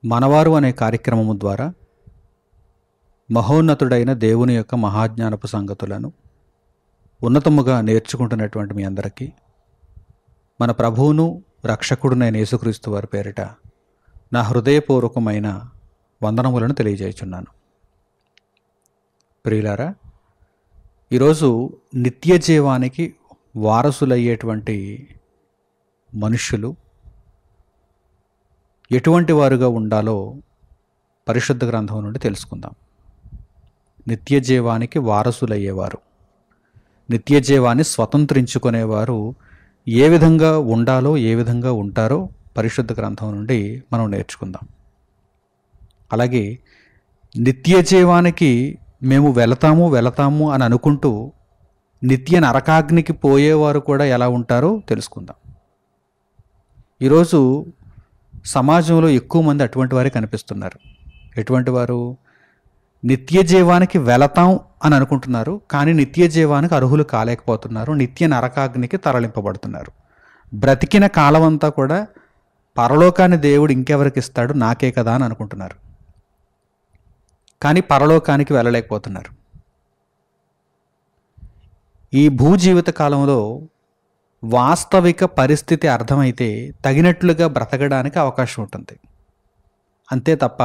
మనవారు అనే కార్యక్రమము ద్వారా మహోన్నతుడైన దేవుని యొక్క మహాజ్ఞానపు సంగతులను ఉన్నతముగా నేర్చుకుంటున్నటువంటి మీ అందరికీ మన ప్రభువును రక్షకుడునైన యేసుక్రీస్తు వారి పేరిట నా హృదయపూర్వకమైన వందనములను తెలియజేయుచున్నాను. ప్రియులారా, ఈరోజు నిత్య జీవానికి వారసులయ్యేటువంటి మనుష్యులు ఎటువంటి వారుగా ఉండాలో పరిశుద్ధ గ్రంథం నుండి తెలుసుకుందాం. నిత్య జీవానికి వారసులయ్యేవారు, నిత్య జీవాన్ని స్వతంత్రించుకునేవారు ఏ విధంగా ఉండాలో, ఏ విధంగా ఉంటారో పరిశుద్ధ గ్రంథం నుండి మనం నేర్చుకుందాం. అలాగే నిత్య జీవానికి మేము వెళతాము అని అనుకుంటూ నిత్య నరకాగ్నికి పోయేవారు కూడా ఎలా ఉంటారో తెలుసుకుందాం. ఈరోజు సమాజంలో ఎక్కువ మంది అటువంటి వారే కనిపిస్తున్నారు. ఎటువంటి వారు? నిత్య జీవానికి వెళతాం అని అనుకుంటున్నారు, కానీ నిత్య జీవానికి అర్హులు కాలేకపోతున్నారు, నిత్య నరకాగ్నికి తరలింపబడుతున్నారు. బ్రతికిన కాలం అంతా కూడా పరలోకాన్ని దేవుడు ఇంకెవరికి ఇస్తాడు, నాకే కదా అని అనుకుంటున్నారు, కానీ పరలోకానికి వెళ్ళలేకపోతున్నారు. ఈ భూజీవిత కాలంలో వాస్తవిక పరిస్థితి అర్థమైతే తగినట్లుగా బ్రతకడానికి అవకాశం ఉంటుంది. అంతే తప్ప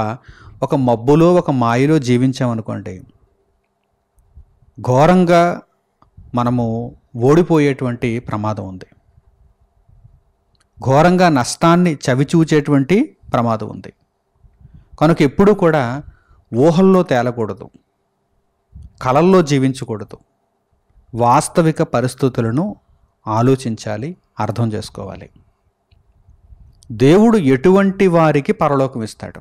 ఒక మబ్బులో ఒక మాయలో జీవించామనుకోండి, ఘోరంగా మనము ఓడిపోయేటువంటి ప్రమాదం ఉంది. ఘోరంగా నష్టాన్ని చవిచూచేటువంటి ప్రమాదం ఉంది. కనుక ఎప్పుడూ కూడా ఊహల్లో తేలకూడదు, కలల్లో జీవించకూడదు. వాస్తవిక పరిస్థితులను ఆలోచించాలి, అర్థం చేసుకోవాలి. దేవుడు ఎటువంటి వారికి పరలోకం ఇస్తాడు,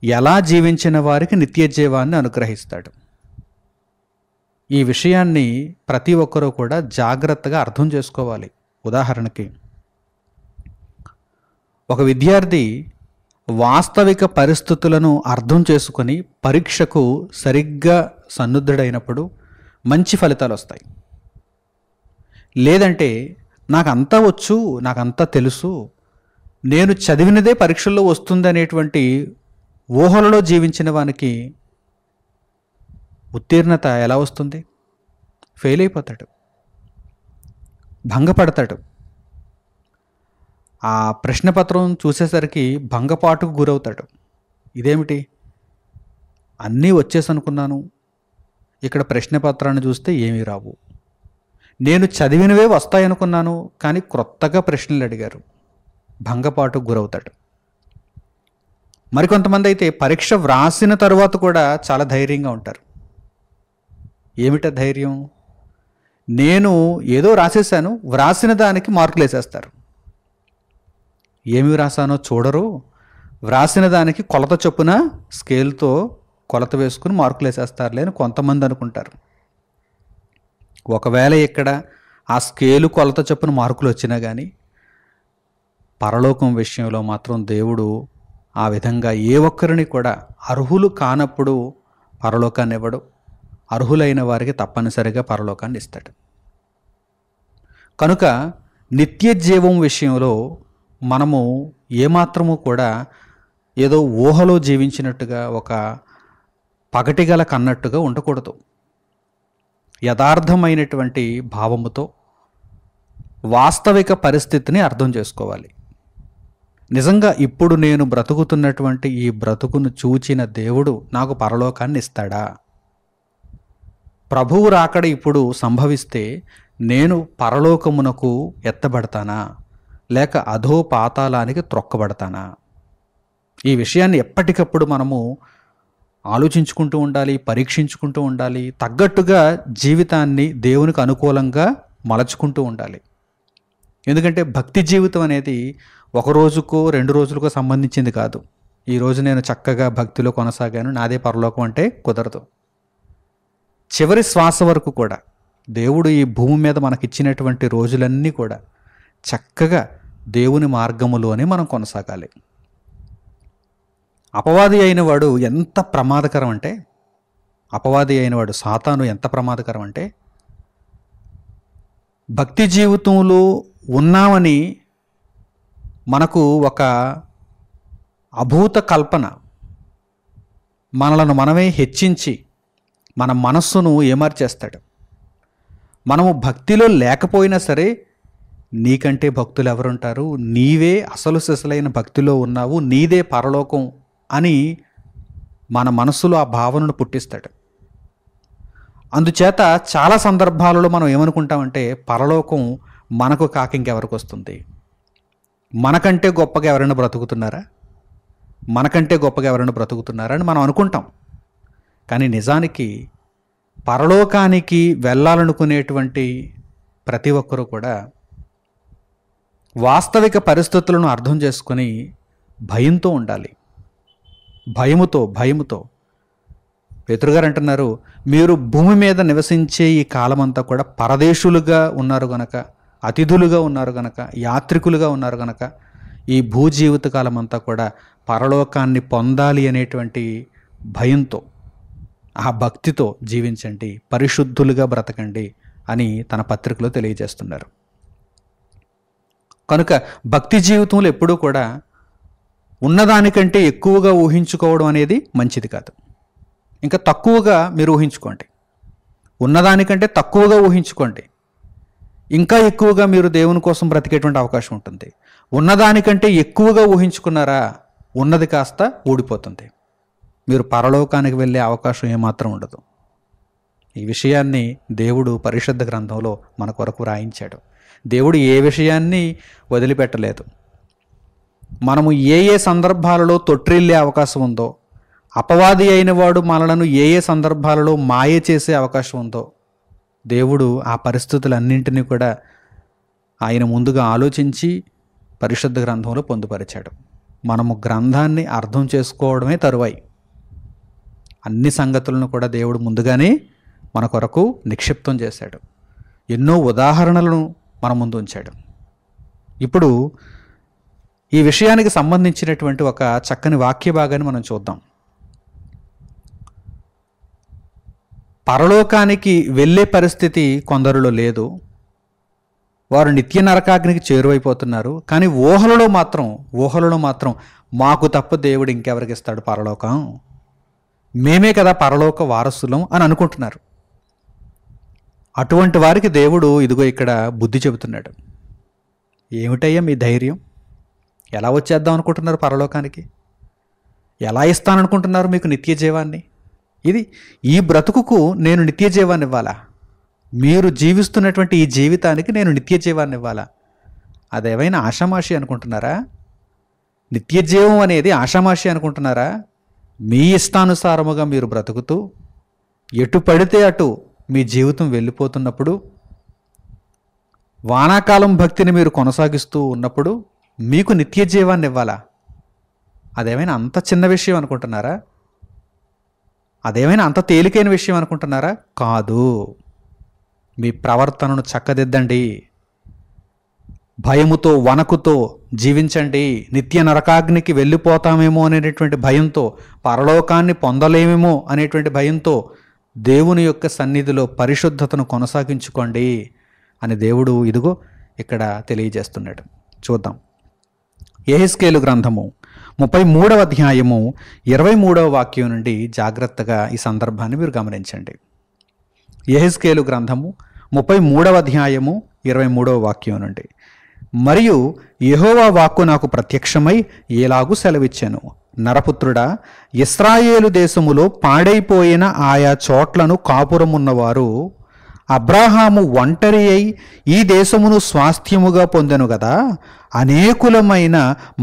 ఎలా జీవించిన వారికి నిత్య జీవాన్ని అనుగ్రహిస్తాడు. ఈ విషయాన్ని ప్రతి ఒక్కరూ కూడా జాగ్రత్తగా అర్థం చేసుకోవాలి. ఉదాహరణకి, ఒక విద్యార్థి వాస్తవిక పరిస్థితులను అర్థం చేసుకొని పరీక్షకు సరిగ్గా సన్నద్ధుడైనప్పుడు మంచి ఫలితాలు వస్తాయి. లేదంటే నాకంతా వచ్చు, నాకంతా తెలుసు, నేను చదివినదే పరీక్షల్లో వస్తుంది అనేటువంటి ఊహలలో జీవించిన వానికి ఉత్తీర్ణత ఎలా వస్తుంది? ఫెయిల్ అయిపోతాడు, భంగపడతాడు. ఆ ప్రశ్నపత్రం చూసేసరికి భంగపాటుకు గురవుతాడు. ఇదేమిటి, అన్నీ వచ్చేసనుకున్నాను, ఇక్కడ ప్రశ్నపత్రాన్ని చూస్తే ఏమీ రావు. నేను చదివినవే వస్తాయనుకున్నాను, కానీ క్రొత్తగా ప్రశ్నలు అడిగారు, భంగపాటుకు గురవుతాడు. మరికొంతమంది అయితే పరీక్ష వ్రాసిన తరువాత కూడా చాలా ధైర్యంగా ఉంటారు. ఏమిట ధైర్యం? నేను ఏదో రాసేసాను, వ్రాసిన దానికి మార్కులు వేసేస్తారు. ఏమి వ్రాసానో చూడరు, వ్రాసిన దానికి కొలత చొప్పున స్కేల్తో కొలత వేసుకుని మార్కులు వేసేస్తారులే అని కొంతమంది అనుకుంటారు. ఒకవేళ ఇక్కడ ఆ స్కేలు కొలత చొప్పున మార్కులు వచ్చినా కానీ పరలోకం విషయంలో మాత్రం దేవుడు ఆ విధంగా ఏ ఒక్కరిని కూడా అర్హులు కానప్పుడు పరలోకాన్ని ఇవ్వడు. అర్హులైన వారికి తప్పనిసరిగా పరలోకాన్ని ఇస్తాడు. కనుక నిత్య జీవం విషయంలో మనము ఏమాత్రము కూడా ఏదో ఊహలో జీవించినట్టుగా, ఒక పగటిగల కన్నట్టుగా ఉండకూడదు. యథార్థమైనటువంటి భావముతో వాస్తవిక పరిస్థితిని అర్థం చేసుకోవాలి. నిజంగా ఇప్పుడు నేను బ్రతుకుతున్నటువంటి ఈ బ్రతుకును చూచిన దేవుడు నాకు పరలోకాన్ని ఇస్తాడా? ప్రభువు రాకడ ఇప్పుడు సంభవిస్తే నేను పరలోకమునకు ఎత్తబడతానా, లేక అధో పాతాళానికి త్రొక్కబడతానా? ఈ విషయాన్ని ఎప్పటికప్పుడు మనము ఆలోచించుకుంటూ ఉండాలి, పరీక్షించుకుంటూ ఉండాలి. తగ్గట్టుగా జీవితాన్ని దేవునికి అనుకూలంగా మలచుకుంటూ ఉండాలి. ఎందుకంటే భక్తి జీవితం అనేది ఒక రోజుకో 2 రోజులకో సంబంధించింది కాదు. ఈరోజు నేను చక్కగా భక్తిలో కొనసాగాను, నాదే పరలోకం అంటే కుదరదు. చివరి శ్వాస వరకు కూడా దేవుడు ఈ భూమి మీద మనకిచ్చినటువంటి రోజులన్నీ కూడా చక్కగా దేవుని మార్గములోనే మనం కొనసాగాలి. అపవాది అయిన వాడు ఎంత ప్రమాదకరం అంటే, అపవాది అయిన వాడు సాతాను ఎంత ప్రమాదకరం అంటే, భక్తి జీవితంలో ఉన్నామని మనకు ఒక అభూత కల్పన, మనలను మనమే హెచ్చించి మన మనస్సును ఏమార్చేస్తాడు. మనము భక్తిలో లేకపోయినా సరే నీకంటే భక్తులు ఎవరుంటారు, నీవే అసలు సిసలైన భక్తిలో ఉన్నావు, నీదే పరలోకం అని మన మనస్సులో ఆ భావనను పుట్టిస్తాడు. అందుచేత చాలా సందర్భాలలో మనం ఏమనుకుంటామంటే పరలోకం మనకు కాక ఇంకెవరికి వస్తుంది, మనకంటే గొప్పగా ఎవరైనా బ్రతుకుతున్నారా, మనకంటే గొప్పగా ఎవరైనా బ్రతుకుతున్నారా అని మనం అనుకుంటాం. కానీ నిజానికి పరలోకానికి వెళ్ళాలనుకునేటువంటి ప్రతి ఒక్కరూ కూడా వాస్తవిక పరిస్థితులను అర్థం చేసుకొని భయంతో ఉండాలి. భయముతో పేతురుగారు అంటున్నారు, మీరు భూమి మీద నివసించే ఈ కాలమంతా కూడా పరదేశులుగా ఉన్నారు గనక, అతిథులుగా ఉన్నారు గనక, యాత్రికులుగా ఉన్నారు గనక ఈ భూజీవిత కాలం అంతా కూడా పరలోకాన్ని పొందాలి అనేటువంటి భయంతో, ఆ భక్తితో జీవించండి, పరిశుద్ధులుగా బ్రతకండి అని తన పత్రికలో తెలియజేస్తున్నారు. కనుక భక్తి జీవితంలో ఎప్పుడూ కూడా ఉన్నదానికంటే ఎక్కువగా ఊహించుకోవడం అనేది మంచిది కాదు. ఇంకా తక్కువగా మీరు ఊహించుకోండి, ఉన్నదానికంటే తక్కువగా ఊహించుకోండి, ఇంకా ఎక్కువగా మీరు దేవుని కోసం బ్రతికేటువంటి అవకాశం ఉంటుంది. ఉన్నదానికంటే ఎక్కువగా ఊహించుకున్నారా, ఉన్నది కాస్త ఊడిపోతుంది, మీరు పరలోకానికి వెళ్ళే అవకాశం ఏమాత్రం ఉండదు. ఈ విషయాన్ని దేవుడు పరిశుద్ధ గ్రంథంలో మన కొరకు రాయించాడు. దేవుడు ఏ విషయాన్ని వదిలిపెట్టలేదు. మనము ఏ ఏ సందర్భాలలో తొట్టిల్లే అవకాశం ఉందో, అపవాది అయిన వాడు మనలను ఏ ఏ సందర్భాలలో మాయ చేసే అవకాశం ఉందో దేవుడు ఆ పరిస్థితులన్నింటినీ కూడా ఆయన ముందుగా ఆలోచించి పరిశుద్ధ గ్రంథంలో పొందుపరిచాడు. మనము గ్రంథాన్ని అర్థం చేసుకోవడమే తరువాయి. అన్ని సంగతులను కూడా దేవుడు ముందుగానే మన కొరకు నిక్షిప్తం చేశాడు. ఎన్నో ఉదాహరణలను మన ముందు ఉంచాడు. ఇప్పుడు ఈ విషయానికి సంబంధించినటువంటి ఒక చక్కని వాక్య భాగాన్ని మనం చూద్దాం. పరలోకానికి వెళ్ళే పరిస్థితి కొందరిలో లేదు, వారు నిత్య నరకాగ్నికి చేరువైపోతున్నారు. కానీ ఊహలలో మాత్రం మాకు తప్ప దేవుడు ఇంకెవరికి ఇస్తాడు పరలోకం, మేమే కదా పరలోక వారసులం అని అనుకుంటున్నారు. అటువంటి వారికి దేవుడు ఇదిగో ఇక్కడ బుద్ధి చెబుతున్నాడు. ఏమిటయ్యా మీ ధైర్యం? ఎలా వచ్చేద్దాం అనుకుంటున్నారు పరలోకానికి? ఎలా ఇస్తాననుకుంటున్నారు మీకు నిత్య జీవాన్ని? ఈ బ్రతుకుకు నేను నిత్య జీవాన్ని ఇవ్వాలా? మీరు జీవిస్తున్నటువంటి ఈ జీవితానికి నేను నిత్య జీవాన్ని ఇవ్వాలా? అదేమైనా ఆషామాషి అనుకుంటున్నారా? నిత్య జీవం అనేది ఆషామాషి అనుకుంటున్నారా? మీ ఇష్టానుసారముగా మీరు బ్రతుకుతూ ఎటు పడితే అటు మీ జీవితం వెళ్ళిపోతున్నప్పుడు, వానాకాలం భక్తిని మీరు కొనసాగిస్తూ ఉన్నప్పుడు మీకు నిత్య జీవాన్ని ఇవ్వాలా? అదేమైనా అంత చిన్న విషయం అనుకుంటున్నారా? అదేమైనా అంత తేలికైన విషయం అనుకుంటున్నారా? కాదు. మీ ప్రవర్తనను చక్కదిద్దండి, భయముతో వణకుతో జీవించండి. నిత్య నరకాగ్నికి వెళ్ళిపోతామేమో అనేటువంటి భయంతో, పరలోకాన్ని పొందలేమేమో అనేటువంటి భయంతో దేవుని యొక్క సన్నిధిలో పరిశుద్ధతను కొనసాగించుకోండి అని దేవుడు ఇదిగో ఇక్కడ తెలియజేస్తున్నాడు. చూద్దాం. యెహెజ్కేలు గ్రంథము 33వ అధ్యాయము 23వ వాక్యం నుండి జాగ్రత్తగా ఈ సందర్భాన్ని మీరు గమనించండి. యెహెజ్కేలు గ్రంథము 33వ అధ్యాయము 23వ వాక్యం నుండి, మరియు యెహోవా వాక్కు నాకు ప్రత్యక్షమై ఏలాగు సెలవిచ్చెను, నరపుత్రుడా, ఇశ్రాయేలు దేశములో పాడైపోయిన ఆయా చోట్లను కాపురమున్నవారు అబ్రాహాము ఒంటరి అయి ఈ దేశమును స్వాస్థ్యముగా పొందెను గదా, అనేకులమైన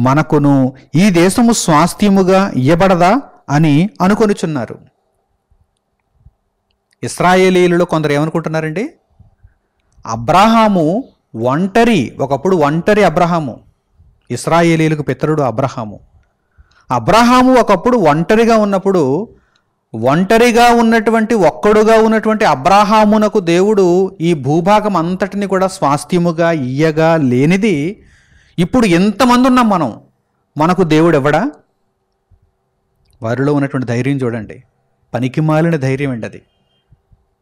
మనకును ఈ దేశము స్వాస్థ్యముగా ఇయ్యబడదా అని అనుకొనుచున్నారు. ఇశ్రాయేలీయులలో కొందరు ఏమనుకుంటున్నారండి? అబ్రాహాము ఒకప్పుడు ఒంటరి అబ్రాహాము, ఇశ్రాయేలీయులకు పితరుడు అబ్రాహాము. అబ్రాహాము ఒకప్పుడు ఒంటరిగా ఉన్నప్పుడు, ఒంటరిగా ఉన్నటువంటి ఒక్కడుగా ఉన్నటువంటి అబ్రాహామునకు దేవుడు ఈ భూభాగం అంతటిని కూడా స్వాస్థ్యముగా ఇయ్యగా లేనిది ఇప్పుడు ఎంతమంది ఉన్నాం మనకు దేవుడు ఎవడా? వారిలో ఉన్నటువంటి ధైర్యం చూడండి. పనికిమాలిన ధైర్యం అండి అది,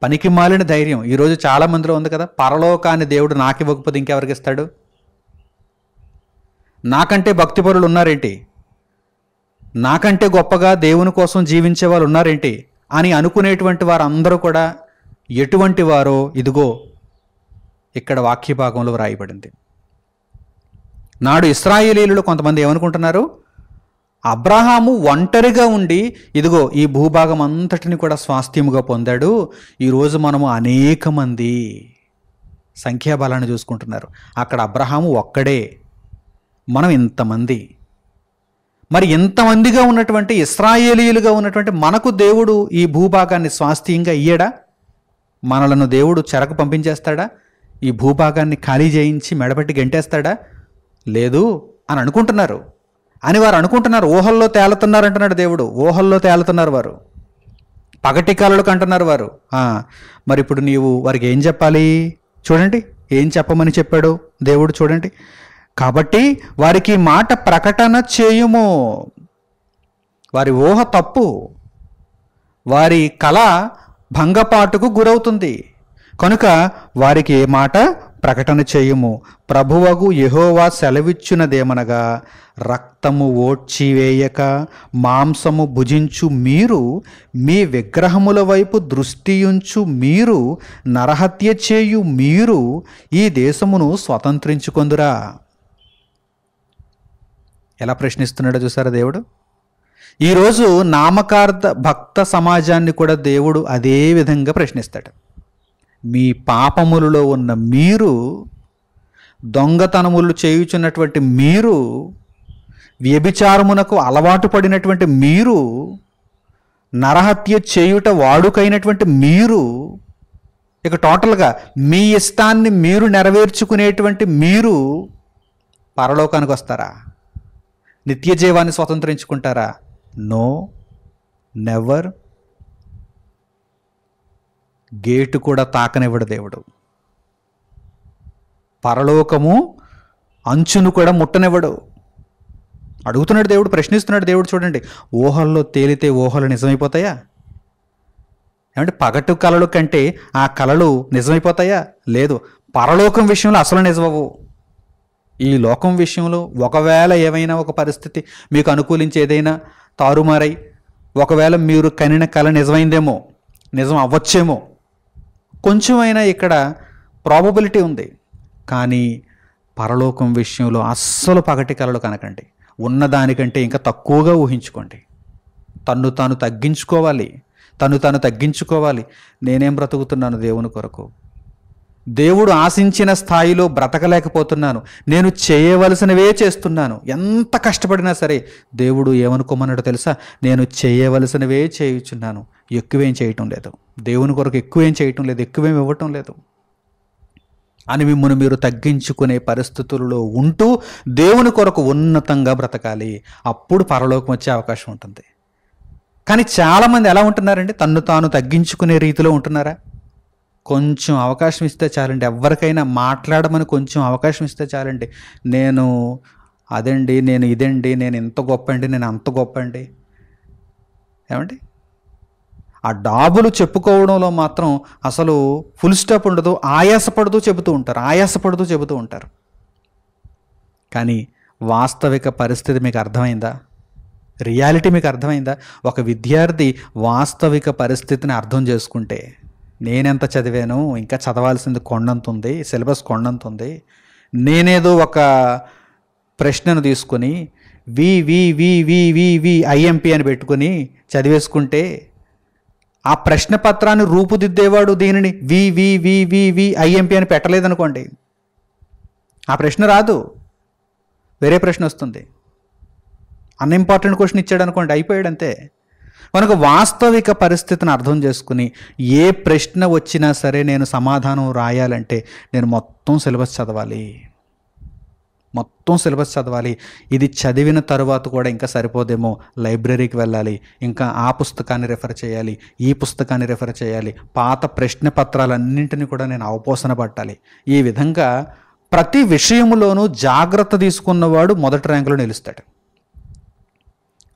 పనికిమాలిన ధైర్యం. ఈరోజు చాలామందిలో ఉంది కదా, పరలోకాన్ని దేవుడు నాకు ఇవ్వకపోతే ఇంకెవరికి ఇస్తాడు, నాకంటే భక్తిపరులు ఉన్నారేంటి, నాకంటే గొప్పగా దేవుని కోసం జీవించే వాళ్ళు ఉన్నారేంటి అని అనుకునేటువంటి వారందరూ కూడా ఎటువంటి వారో ఇదిగో ఇక్కడ వాక్య భాగంలో వ్రాయబడింది. నాడు ఇశ్రాయేలీయులు కొంతమంది ఏమనుకుంటున్నారు, అబ్రహాము ఒంటరిగా ఉండి ఇదిగో ఈ భూభాగం అంతటిని కూడా స్వాస్థ్యముగా పొందాడు, ఈరోజు మనము అనేక మంది సంఖ్యాబలాన్ని చూసుకుంటున్నారు, అక్కడ అబ్రహాము ఒక్కడే, మనం ఇంతమంది. మరి ఇంతమందిగా ఉన్నటువంటి ఇశ్రాయేలీయులుగా ఉన్నటువంటి మనకు దేవుడు ఈ భూభాగాన్ని స్వాస్థ్యంగా ఇయ్యడా? మనలను దేవుడు చెరకు పంపించేస్తాడా? ఈ భూభాగాన్ని ఖాళీ చేయించి మెడబెట్టి గెంటేస్తాడా? లేదు అని అనుకుంటున్నారు, అని వారు అనుకుంటున్నారు. ఊహల్లో తేలుతున్నారు అంటున్నాడు దేవుడు, ఊహల్లో తేలుతున్నారు వారు, పగటి కలలకు అంటున్నారు వారు. మరి ఇప్పుడు నీవు వారికి ఏం చెప్పాలి? చూడండి ఏం చెప్పమని చెప్పాడు దేవుడు, చూడండి. కాబట్టి వారికి మాట ప్రకటన చేయుము. వారి ఊహ తప్పు, వారి కళ భంగపాటుకు గురవుతుంది కనుక వారికి ఏ మాట ప్రకటన చేయుము. ప్రభువగు యెహోవా సెలవిచ్చునదేమనగా, రక్తము ఓడ్చివేయక మాంసము భుజించు మీరు, మీ విగ్రహముల వైపు దృష్టియుంచు మీరు, నరహత్య చేయు మీరు ఈ దేశమును స్వతంత్రించుకొందురా. ఎలా ప్రశ్నిస్తున్నాడో చూసారా దేవుడు. ఈరోజు నామకార్థ భక్త సమాజాన్ని కూడా దేవుడు అదే విధంగా ప్రశ్నిస్తాడు. మీ పాపములలో ఉన్న మీరు, దొంగతనములు చేయుచున్నటువంటి మీరు, వ్యభిచారమునకు అలవాటు పడినటువంటి మీరు, నరహత్య చేయుట వాడుకైనటువంటి మీరు, ఇక టోటల్గా మీ ఇష్టాన్ని మీరు నెరవేర్చుకునేటువంటి మీరు పరలోకానికి వస్తారా? నిత్య జీవాన్ని స్వతంత్రించుకుంటారా? No, never. గేటు కూడా తాకనివ్వడు దేవుడు. పరలోకము అంచును కూడా ముట్టనివ్వడు. అడుగుతున్నాడు దేవుడు, ప్రశ్నిస్తున్నాడు దేవుడు. చూడండి, ఊహల్లో తేలితే ఊహలు నిజమైపోతాయా? ఏమంటే పగటు కళలు కంటే ఆ కళలు నిజమైపోతాయా? లేదు. పరలోకం విషయంలో అసలు నిజమవు. ఈ లోకం విషయంలో ఒకవేళ ఏమైనా ఒక పరిస్థితి మీకు అనుకూలించి ఏదైనా తారుమారై ఒకవేళ మీరు కనిన కళ నిజమైందేమో, నిజం అవ్వచ్చేమో, కొంచెమైనా ఇక్కడ ప్రాబబిలిటీ ఉంది. కానీ పరలోకం విషయంలో అస్సలు పగటి కలలు కనకండి. ఉన్నదానికంటే ఇంకా తక్కువగా ఊహించుకోండి. తన్ను తాను తగ్గించుకోవాలి. నేనేం బ్రతుకుతున్నాను దేవుని కొరకు, దేవుడు ఆశించిన స్థాయిలో బ్రతకలేకపోతున్నాను, నేను చేయవలసినవే చేస్తున్నాను. ఎంత కష్టపడినా సరే దేవుడు ఏమనుకోమన్నాడో తెలుసా? నేను చేయవలసినవే చేయుచున్నాను, ఎక్కువేం చేయటం లేదు. దేవుని కొరకు ఎక్కువేం చేయటం లేదు, ఎక్కువేం ఇవ్వటం లేదు అని మిమ్మల్ని మీరు తగ్గించుకునే పరిస్థితులలో ఉంటూ దేవుని కొరకు ఉన్నతంగా బ్రతకాలి. అప్పుడు పరలోకం వచ్చే అవకాశం ఉంటుంది. కానీ చాలామంది ఎలా ఉంటున్నారండి? తన్ను తాను తగ్గించుకునే రీతిలో ఉంటున్నారా? కొంచెం అవకాశం ఇస్తే చాలండి, ఎవరికైనా మాట్లాడమని కొంచెం అవకాశం ఇస్తే చాలండి, నేను అదండి, నేను ఇదండి, నేను ఇంత గొప్ప అండి, నేను అంత గొప్ప అండి. ఏమండి, ఆ డాబులు చెప్పుకోవడంలో మాత్రం అసలు ఫుల్ స్టాప్ ఉండదు. ఆయాసపడుతూ చెబుతూ ఉంటారు. కానీ వాస్తవిక పరిస్థితి మీకు అర్థమైందా? రియాలిటీ మీకు అర్థమైందా? ఒక విద్యార్థి వాస్తవిక పరిస్థితిని అర్థం చేసుకుంటే, నేనెంత చదివాను, ఇంకా చదవాల్సింది కొండంత ఉంది, సిలబస్ కొండంత ఉంది, నేనేదో ఒక ప్రశ్నను తీసుకొని IMP అని పెట్టుకొని చదివేసుకుంటే, ఆ ప్రశ్న పత్రాన్ని రూపుదిద్దేవాడు దీనిని IMP అని పెట్టలేదనుకోండి, ఆ ప్రశ్న రాదు, వేరే ప్రశ్న వస్తుంది. అన్ఇంపార్టెంట్ క్వశ్చన్ ఇచ్చాడు అనుకోండి, అయిపోయాడు అంతే. కనుక వాస్తవిక పరిస్థితిని అర్థం చేసుకుని ఏ ప్రశ్న వచ్చినా సరే నేను సమాధానం రాయాలంటే నేను మొత్తం సిలబస్ చదవాలి. ఇది చదివిన తరువాత కూడా ఇంకా సరిపోదేమో, లైబ్రరీకి వెళ్ళాలి, ఇంకా ఆ పుస్తకాన్ని రెఫర్ చేయాలి, ఈ పుస్తకాన్ని రెఫర్ చేయాలి, పాత ప్రశ్న పత్రాలన్నింటినీ కూడా నేను అవపోసన పట్టాలి. ఈ విధంగా ప్రతి విషయంలోనూ జాగ్రత్త తీసుకున్నవాడు మొదటి ర్యాంకులో నిలుస్తాడు.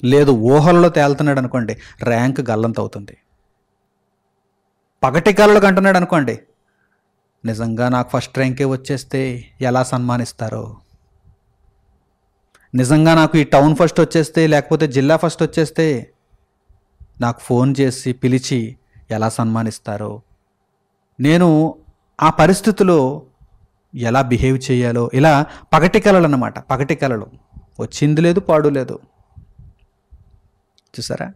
లేదు, ఊహల్లో తేలుతున్నాడు అనుకోండి, ర్యాంక్ గల్లంత అవుతుంది. పగటి కలలకు అంటున్నాడు అనుకోండి, నిజంగా నాకు ఫస్ట్ ర్యాంకే వచ్చేస్తే ఎలా సన్మానిస్తారో. నిజంగా నాకు ఈ టౌన్ ఫస్ట్ వచ్చేస్తే, లేకపోతే జిల్లా ఫస్ట్ వచ్చేస్తే నాకు ఫోన్ చేసి పిలిచి ఎలా సన్మానిస్తారో, నేను ఆ పరిస్థితిలో ఎలా బిహేవ్ చేయాలో, ఇలా పగటి కలలు అన్నమాట. పగటి కలలు వచ్చింది లేదు, పాడు లేదు. చూసారా?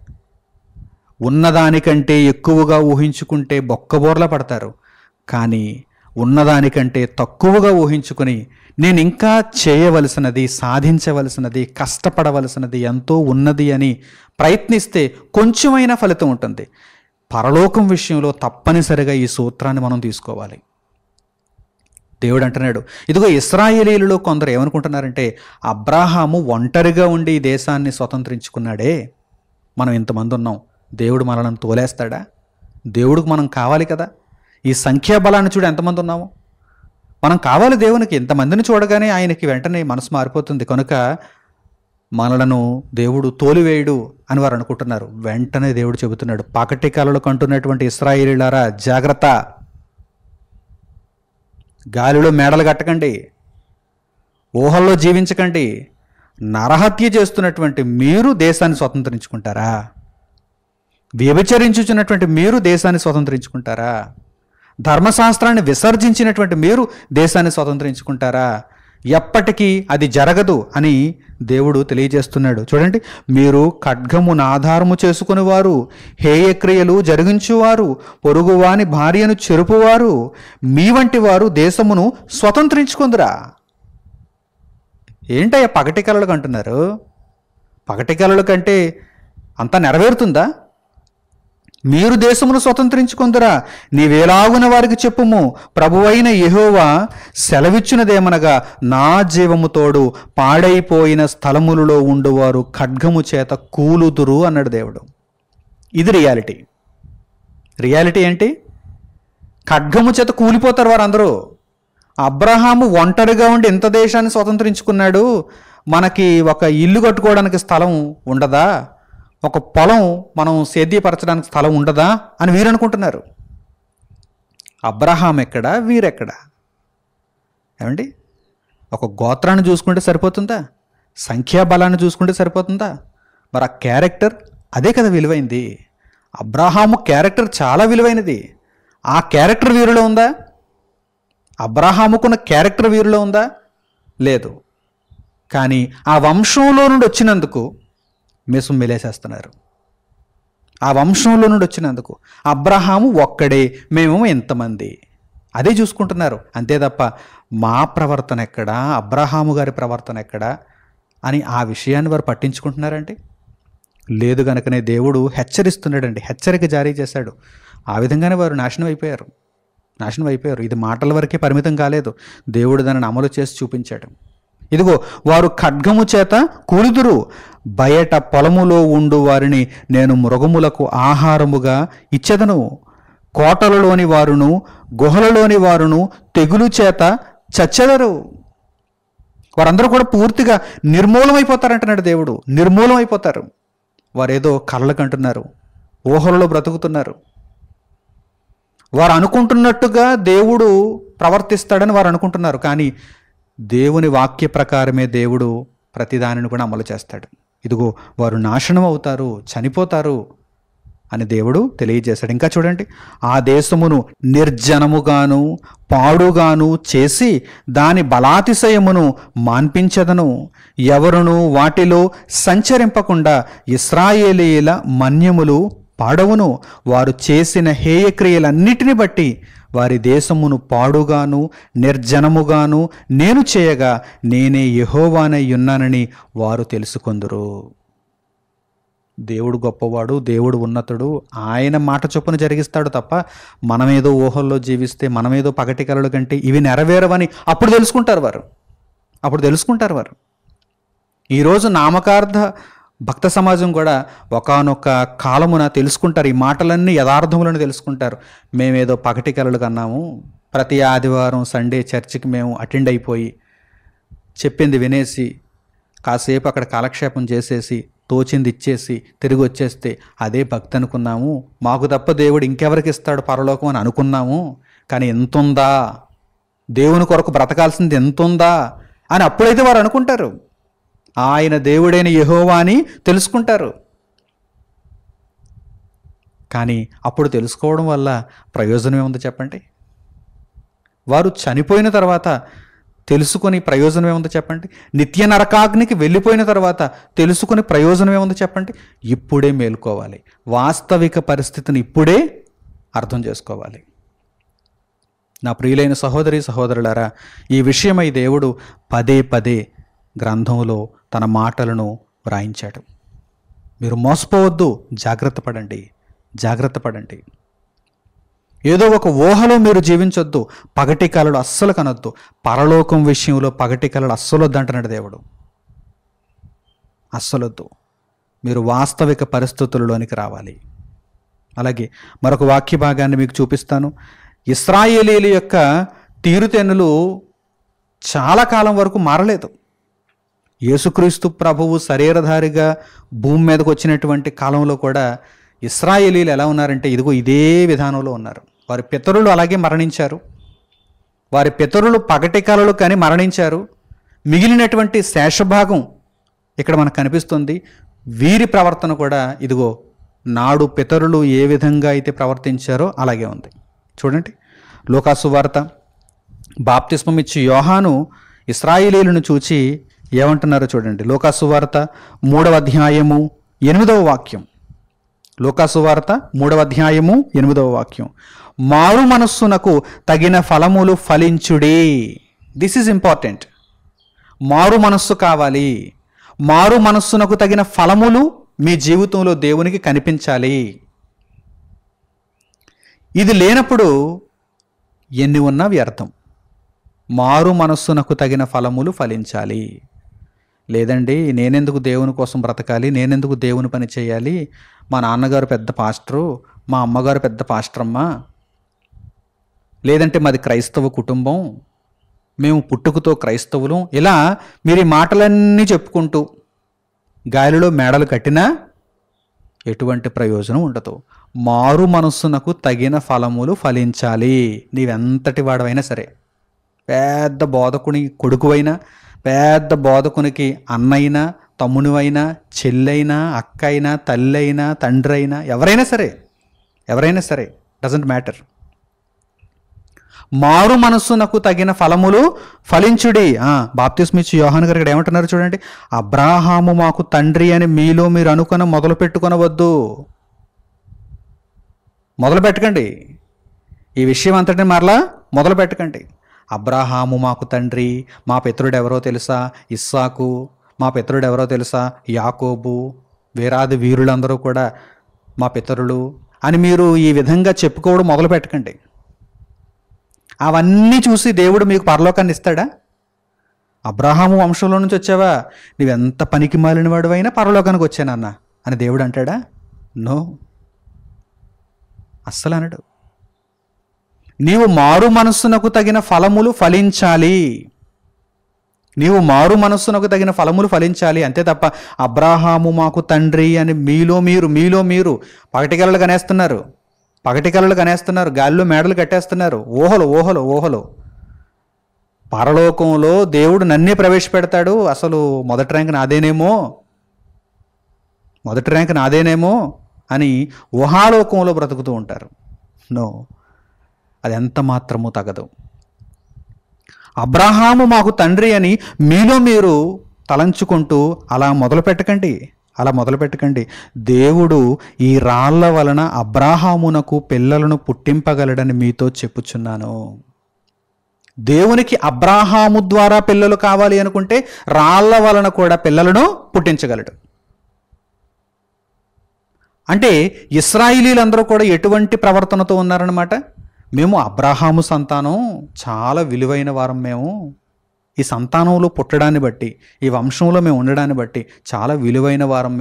ఉన్నదానికంటే ఎక్కువగా ఊహించుకుంటే బొక్కబోర్లా పడతారు. కానీ ఉన్నదానికంటే తక్కువగా ఊహించుకొని నేను ఇంకా చేయవలసినది, సాధించవలసినది, కష్టపడవలసినది ఎంతో ఉన్నది అని ప్రయత్నిస్తే కొంచెమైనా ఫలితం ఉంటుంది. పరలోకం విషయంలో తప్పనిసరిగా ఈ సూత్రాన్ని మనం తీసుకోవాలి. దేవుడు అంటున్నాడు, ఇదిగో ఇశ్రాయేలీయులలో కొందరు ఏమనుకుంటున్నారంటే, అబ్రాహాము ఒంటరిగా ఉండి ఈ దేశాన్ని స్వతంత్రించుకున్నాడే, మనం ఇంతమంది ఉన్నాం, దేవుడు మనల్ని తోలేస్తాడా? దేవుడికి మనం కావాలి కదా. ఈ సంఖ్యాబలాన్ని చూడు, ఎంతమంది ఉన్నాము మనం. కావాలి దేవునికి. ఇంతమందిని చూడగానే ఆయనకి వెంటనే మనసు మారిపోతుంది. కనుక మనలను దేవుడు తోలివేయుడు అని వారు అనుకుంటున్నారు. వెంటనే దేవుడు చెబుతున్నాడు, పగటి కలలు కంటున్నటువంటి ఇశ్రాయేలీయులారా జాగ్రత్త, గాలిలో మేడలు కట్టకండి, ఊహల్లో జీవించకండి. నరహత్య చేస్తున్నటువంటి మీరు దేశాన్ని స్వతంత్రించుకుంటారా? వ్యభిచరించుచున్నటువంటి మీరు దేశాన్ని స్వతంత్రించుకుంటారా? ధర్మశాస్త్రాన్ని విసర్జించినటువంటి మీరు దేశాన్ని స్వతంత్రించుకుంటారా? ఎప్పటికీ అది జరగదు అని దేవుడు తెలియజేస్తున్నాడు. చూడండి, మీరు ఖడ్గమును ఆధారము చేసుకుని వారు, హేయక్రియలు జరిగించువారు, పొరుగువాని భార్యను చెరుపువారు, మీ వంటి వారు దేశమును స్వతంత్రించుకుందురా. ఏంటయ్యా పగటి కలలు అంటున్నారు? పగటి కలల కంటే అంతా నెరవేరుతుందా? మీరు దేశమును స్వతంత్రించుకుందురా. నీవేలాగున వారికి చెప్పుము, ప్రభువైన యెహోవా సెలవిచ్చినదేమనగా, నా జీవము తోడు పాడైపోయిన స్థలములలో ఉండువారు ఖడ్గము చేత కూలుదురు అన్నాడు దేవుడు. ఇది రియాలిటీ. రియాలిటీ ఏంటి? ఖడ్గము చేత కూలిపోతారు వారందరూ. అబ్రహాము ఒంటరిగా ఉండి ఇంత దేశాన్ని స్వతంత్రించుకున్నాడు, మనకి ఒక ఇల్లు కట్టుకోవడానికి స్థలం ఉండదా, ఒక పొలం మనం సేద్యపరచడానికి స్థలం ఉండదా అని వీరు అనుకుంటున్నారు. అబ్రహాం ఎక్కడా, వీరెక్కడా? ఏమండి, ఒక గోత్రాన్ని చూసుకుంటే సరిపోతుందా? సంఖ్యాబలాన్ని చూసుకుంటే సరిపోతుందా? మరి ఆ క్యారెక్టర్ అదే కదా విలువైంది. అబ్రహాము క్యారెక్టర్ చాలా విలువైనది. ఆ క్యారెక్టర్ వీరిలో ఉందా? అబ్రహాముకున్న క్యారెక్టర్ వీరిలో ఉందా? లేదు. కానీ ఆ వంశంలో నుండి వచ్చినందుకు మీసం మెలేసేస్తున్నారు. ఆ వంశంలో నుండి వచ్చినందుకు అబ్రహాము ఒక్కడే, మేము ఎంతమంది, అదే చూసుకుంటున్నారు. అంతే తప్ప మా ప్రవర్తన ఎక్కడా, అబ్రహాము గారి ప్రవర్తన ఎక్కడా అని ఆ విషయాన్ని వారు పట్టించుకుంటున్నారండి. లేదు గనుకనే దేవుడు హెచ్చరిస్తున్నాడండి, హెచ్చరిక జారీ చేశాడు. ఆ విధంగానే వారు నాశనం అయిపోయారు. ఇది మాటల వరకే పరిమితం కాలేదు, దేవుడు దానిని అమలు చేసి చూపించాడు. ఇదిగో వారు ఖడ్గము చేత కూలుదురు, బయట పొలములో ఉండు వారిని నేను మృగములకు ఆహారముగా ఇచ్చెదను, కోటలలోని వారును గుహలలోని వారును తెగులు చేత చచ్చెదరు. వారందరూ కూడా పూర్తిగా నిర్మూలమైపోతారంటున్నాడు దేవుడు. నిర్మూలమైపోతారు. వారేదో కలలకు అంటున్నారు, ఊహలలో బ్రతుకుతున్నారు. వారు అనుకుంటున్నట్టుగా దేవుడు ప్రవర్తిస్తాడని వారు అనుకుంటున్నారు. కానీ దేవుని వాక్య ప్రకారమే దేవుడు ప్రతిదానిని కూడా అమలు చేస్తాడు. ఇదిగో వారు నాశనం అవుతారు, చనిపోతారు అని దేవుడు తెలియజేశాడు. ఇంకా చూడండి, ఆ దేశమును నిర్జనముగాను పాడుగాను చేసి దాని బలాతిశయమును మాన్పించదను, ఎవరును వాటిలో సంచరింపకుండా ఇశ్రాయేలీయుల మన్యములు పాడవును. వారు చేసిన హేయక్రియలన్నిటిని బట్టి వారి దేశమును పాడుగాను నిర్జనముగాను నేను చేయగా నేనే యెహోవానై ఉన్నానని వారు తెలుసుకొందురు. దేవుడు గొప్పవాడు, దేవుడు ఉన్నతుడు, ఆయన మాట చొప్పున జరిగిస్తాడు తప్ప మనమేదో ఊహల్లో జీవిస్తే, మనమేదో పగటి కలలు కంటే ఇవి నెరవేరవని అప్పుడు తెలుసుకుంటారు వారు. ఈరోజు నామకార్థ భక్త సమాజం కూడా ఒకానొక కాలమున తెలుసుకుంటారు, ఈ మాటలన్నీ యథార్థములను తెలుసుకుంటారు. మేమేదో పగటి కలలు కన్నాము, ప్రతి ఆదివారం సండే చర్చికి మేము అటెండ్ అయిపోయి చెప్పింది వినేసి కాసేపు అక్కడ కాలక్షేపం చేసేసి తోచింది ఇచ్చేసి తిరిగి వచ్చేస్తే అదే భక్తి అనుకున్నాము, మాకు తప్ప దేవుడు ఇంకెవరికి ఇస్తాడు పరలోకం అని అనుకున్నాము. కానీ ఎంతుందా, దేవుని కొరకు బ్రతకాల్సింది ఎంతుందా అని అప్పుడైతే వారు అనుకుంటారు. ఆయన దేవుడైన యెహోవా అని తెలుసుకుంటారు. కానీ అప్పుడు తెలుసుకోవడం వల్ల ప్రయోజనం ఏముంది చెప్పండి? వారు చనిపోయిన తర్వాత తెలుసుకొని ప్రయోజనం ఏముంది చెప్పండి? నిత్య నరకాగ్నికి వెళ్ళిపోయిన తర్వాత తెలుసుకొని ప్రయోజనం ఏముంది చెప్పండి? ఇప్పుడే మేల్కోవాలి. వాస్తవిక పరిస్థితిని ఇప్పుడే అర్థం చేసుకోవాలి. నా ప్రియులైన సహోదరి సహోదరులారా, ఈ విషయమై దేవుడు పదే పదే గ్రంథంలో తన మాటలను వ్రాయించాడు. మీరు మోసపోవద్దు, జాగ్రత్త పడండి, జాగ్రత్త పడండి. ఏదో ఒక ఊహలో మీరు జీవించొద్దు. పగటి కలలు అస్సలు కనొద్దు. పరలోకం విషయంలో పగటి కలలు అస్సలు వద్దంటున్నాడు దేవుడు. అస్సలొద్దు. మీరు వాస్తవిక పరిస్థితులలోనికి రావాలి. అలాగే మరొక వాక్య భాగాన్ని మీకు చూపిస్తాను. ఇశ్రాయేలీల యొక్క తీరుతెన్నులు చాలా కాలం వరకు మారలేదు. యేసుక్రీస్తు ప్రభువు శరీరధారిగా భూమి మీదకు వచ్చినటువంటి కాలంలో కూడా ఇశ్రాయేలీలు ఎలా ఉన్నారంటే ఇదిగో ఇదే విధానంలో ఉన్నారు. వారి పితరులు అలాగే మరణించారు. వారి పితరులు పగటి కలలు కానీ మరణించారు. మిగిలినటువంటి శేషభాగం ఇక్కడ మనకు కనిపిస్తుంది. వీరి ప్రవర్తన కూడా ఇదిగో నాడు పితరులు ఏ విధంగా అయితే ప్రవర్తించారో అలాగే ఉంది. చూడండి, లూకాసు వార్త బాప్తిస్మం ఇచ్చి యోహాను ఇశ్రాయేలీలను చూచి ఏమంటున్నారో చూడండి. లూకాసు వార్త 3వ అధ్యాయము 8వ వాక్యం. లూకాసు వార్త 3వ అధ్యాయము 8వ వాక్యం. మారు మనస్సునకు తగిన ఫలములు ఫలించుడి. This is important. మారు మనస్సు కావాలి. మారు మనస్సునకు తగిన ఫలములు మీ జీవితంలో దేవునికి కనిపించాలి. ఇది లేనప్పుడు ఎన్ని ఉన్నా వ్యర్థం. మారు మనస్సునకు తగిన ఫలములు ఫలించాలి. లేదండి, నేనెందుకు దేవుని కోసం బ్రతకాలి, నేనెందుకు దేవుని పని చేయాలి, మా నాన్నగారు పెద్ద పాస్టరు, మా అమ్మగారు పెద్ద పాస్టరమ్మ, లేదంటే మాది క్రైస్తవ కుటుంబం, మేము పుట్టుకతో క్రైస్తవులం, ఇలా మీరు ఈ మాటలన్నీ చెప్పుకుంటూ గాలిలో మేడలు కట్టినా ఎటువంటి ప్రయోజనం ఉండదు. మారు మనస్సునకు తగిన ఫలములు ఫలించాలి. నీవెంతటి వాడవైనా సరే, పెద్ద బోధకుని కొడుకువైనా, పెద్ద బోధకునికి అన్నైనా, తమ్మునివైనా, చెల్లైనా, అక్కైనా, తల్లి అయినా, తండ్రి అయినా, ఎవరైనా సరే డజంట్ మ్యాటర్. మారు మనస్సునకు తగిన ఫలములు ఫలించుడి. బాప్తిస్మం ఇచ్చి యోహాను గారు ఇక్కడ ఏమంటున్నారు చూడండి. అబ్రాహాము మాకు తండ్రి అని మీలో మీరు అనుకుని మొదలు పెట్టుకొనవద్దు. మొదలు పెట్టకండి. ఈ విషయం అంతటిని మరలా మొదలు పెట్టకండి. అబ్రాహాము మాకు తండ్రి, మా పితరుడు ఎవరో తెలుసా ఇస్సాకు, మా పితరుడు ఎవరో తెలుసా యాకోబు, వీరాది వీరులందరూ కూడా మా పితరులు అని మీరు ఈ విధంగా చెప్పుకోవడం మొదలు పెట్టకండి. అవన్నీ చూసి దేవుడు మీకు పరలోకాన్ని ఇస్తాడా? అబ్రాహాము వంశంలో నుంచి వచ్చావా, నువ్వెంత పనికి మాలిన వాడివైనా పరలోకానికి వచ్చానన్న అని దేవుడు అంటాడా? నో, అస్సలు అనడు. నీవు మారు మనస్సునకు తగిన ఫలములు ఫలించాలి. నీవు మారు మనస్సునకు తగిన ఫలములు ఫలించాలి అంతే తప్ప అబ్రాహాము మాకు తండ్రి అని మీలో మీరు పగటి కలలు కనేస్తున్నారు, గాలిలో మేడలు కట్టేస్తున్నారు. ఊహలు. పరలోకంలో దేవుడు నన్నే ప్రవేశపెడతాడు, అసలు మొదటి ర్యాంక్ నాదేనేమో అని ఊహాలోకంలో బ్రతుకుతూ ఉంటారు. నో, అది ఎంత మాత్రమూ తగదు. అబ్రాహాము మాకు తండ్రి అని మీలో మీరు తలంచుకుంటూ అలా మొదలు పెట్టకండి. దేవుడు ఈ రాళ్ల వలన అబ్రాహామునకు పిల్లలను పుట్టింపగలడని మీతో చెప్పుచున్నాను. దేవునికి అబ్రాహాము ద్వారా పిల్లలు కావాలి అనుకుంటే రాళ్ల వలన కూడా పిల్లలను పుట్టించగలడు. అంటే ఇశ్రాయేలీలందరూ కూడా ఎటువంటి ప్రవర్తనతో ఉన్నారన్నమాట? మేము అబ్రాహాము సంతానం, చాలా విలువైన వారం, మేము ఈ సంతానంలో పుట్టడాన్ని బట్టి, ఈ వంశంలో మేము ఉండడాన్ని బట్టి చాలా విలువైన వారం,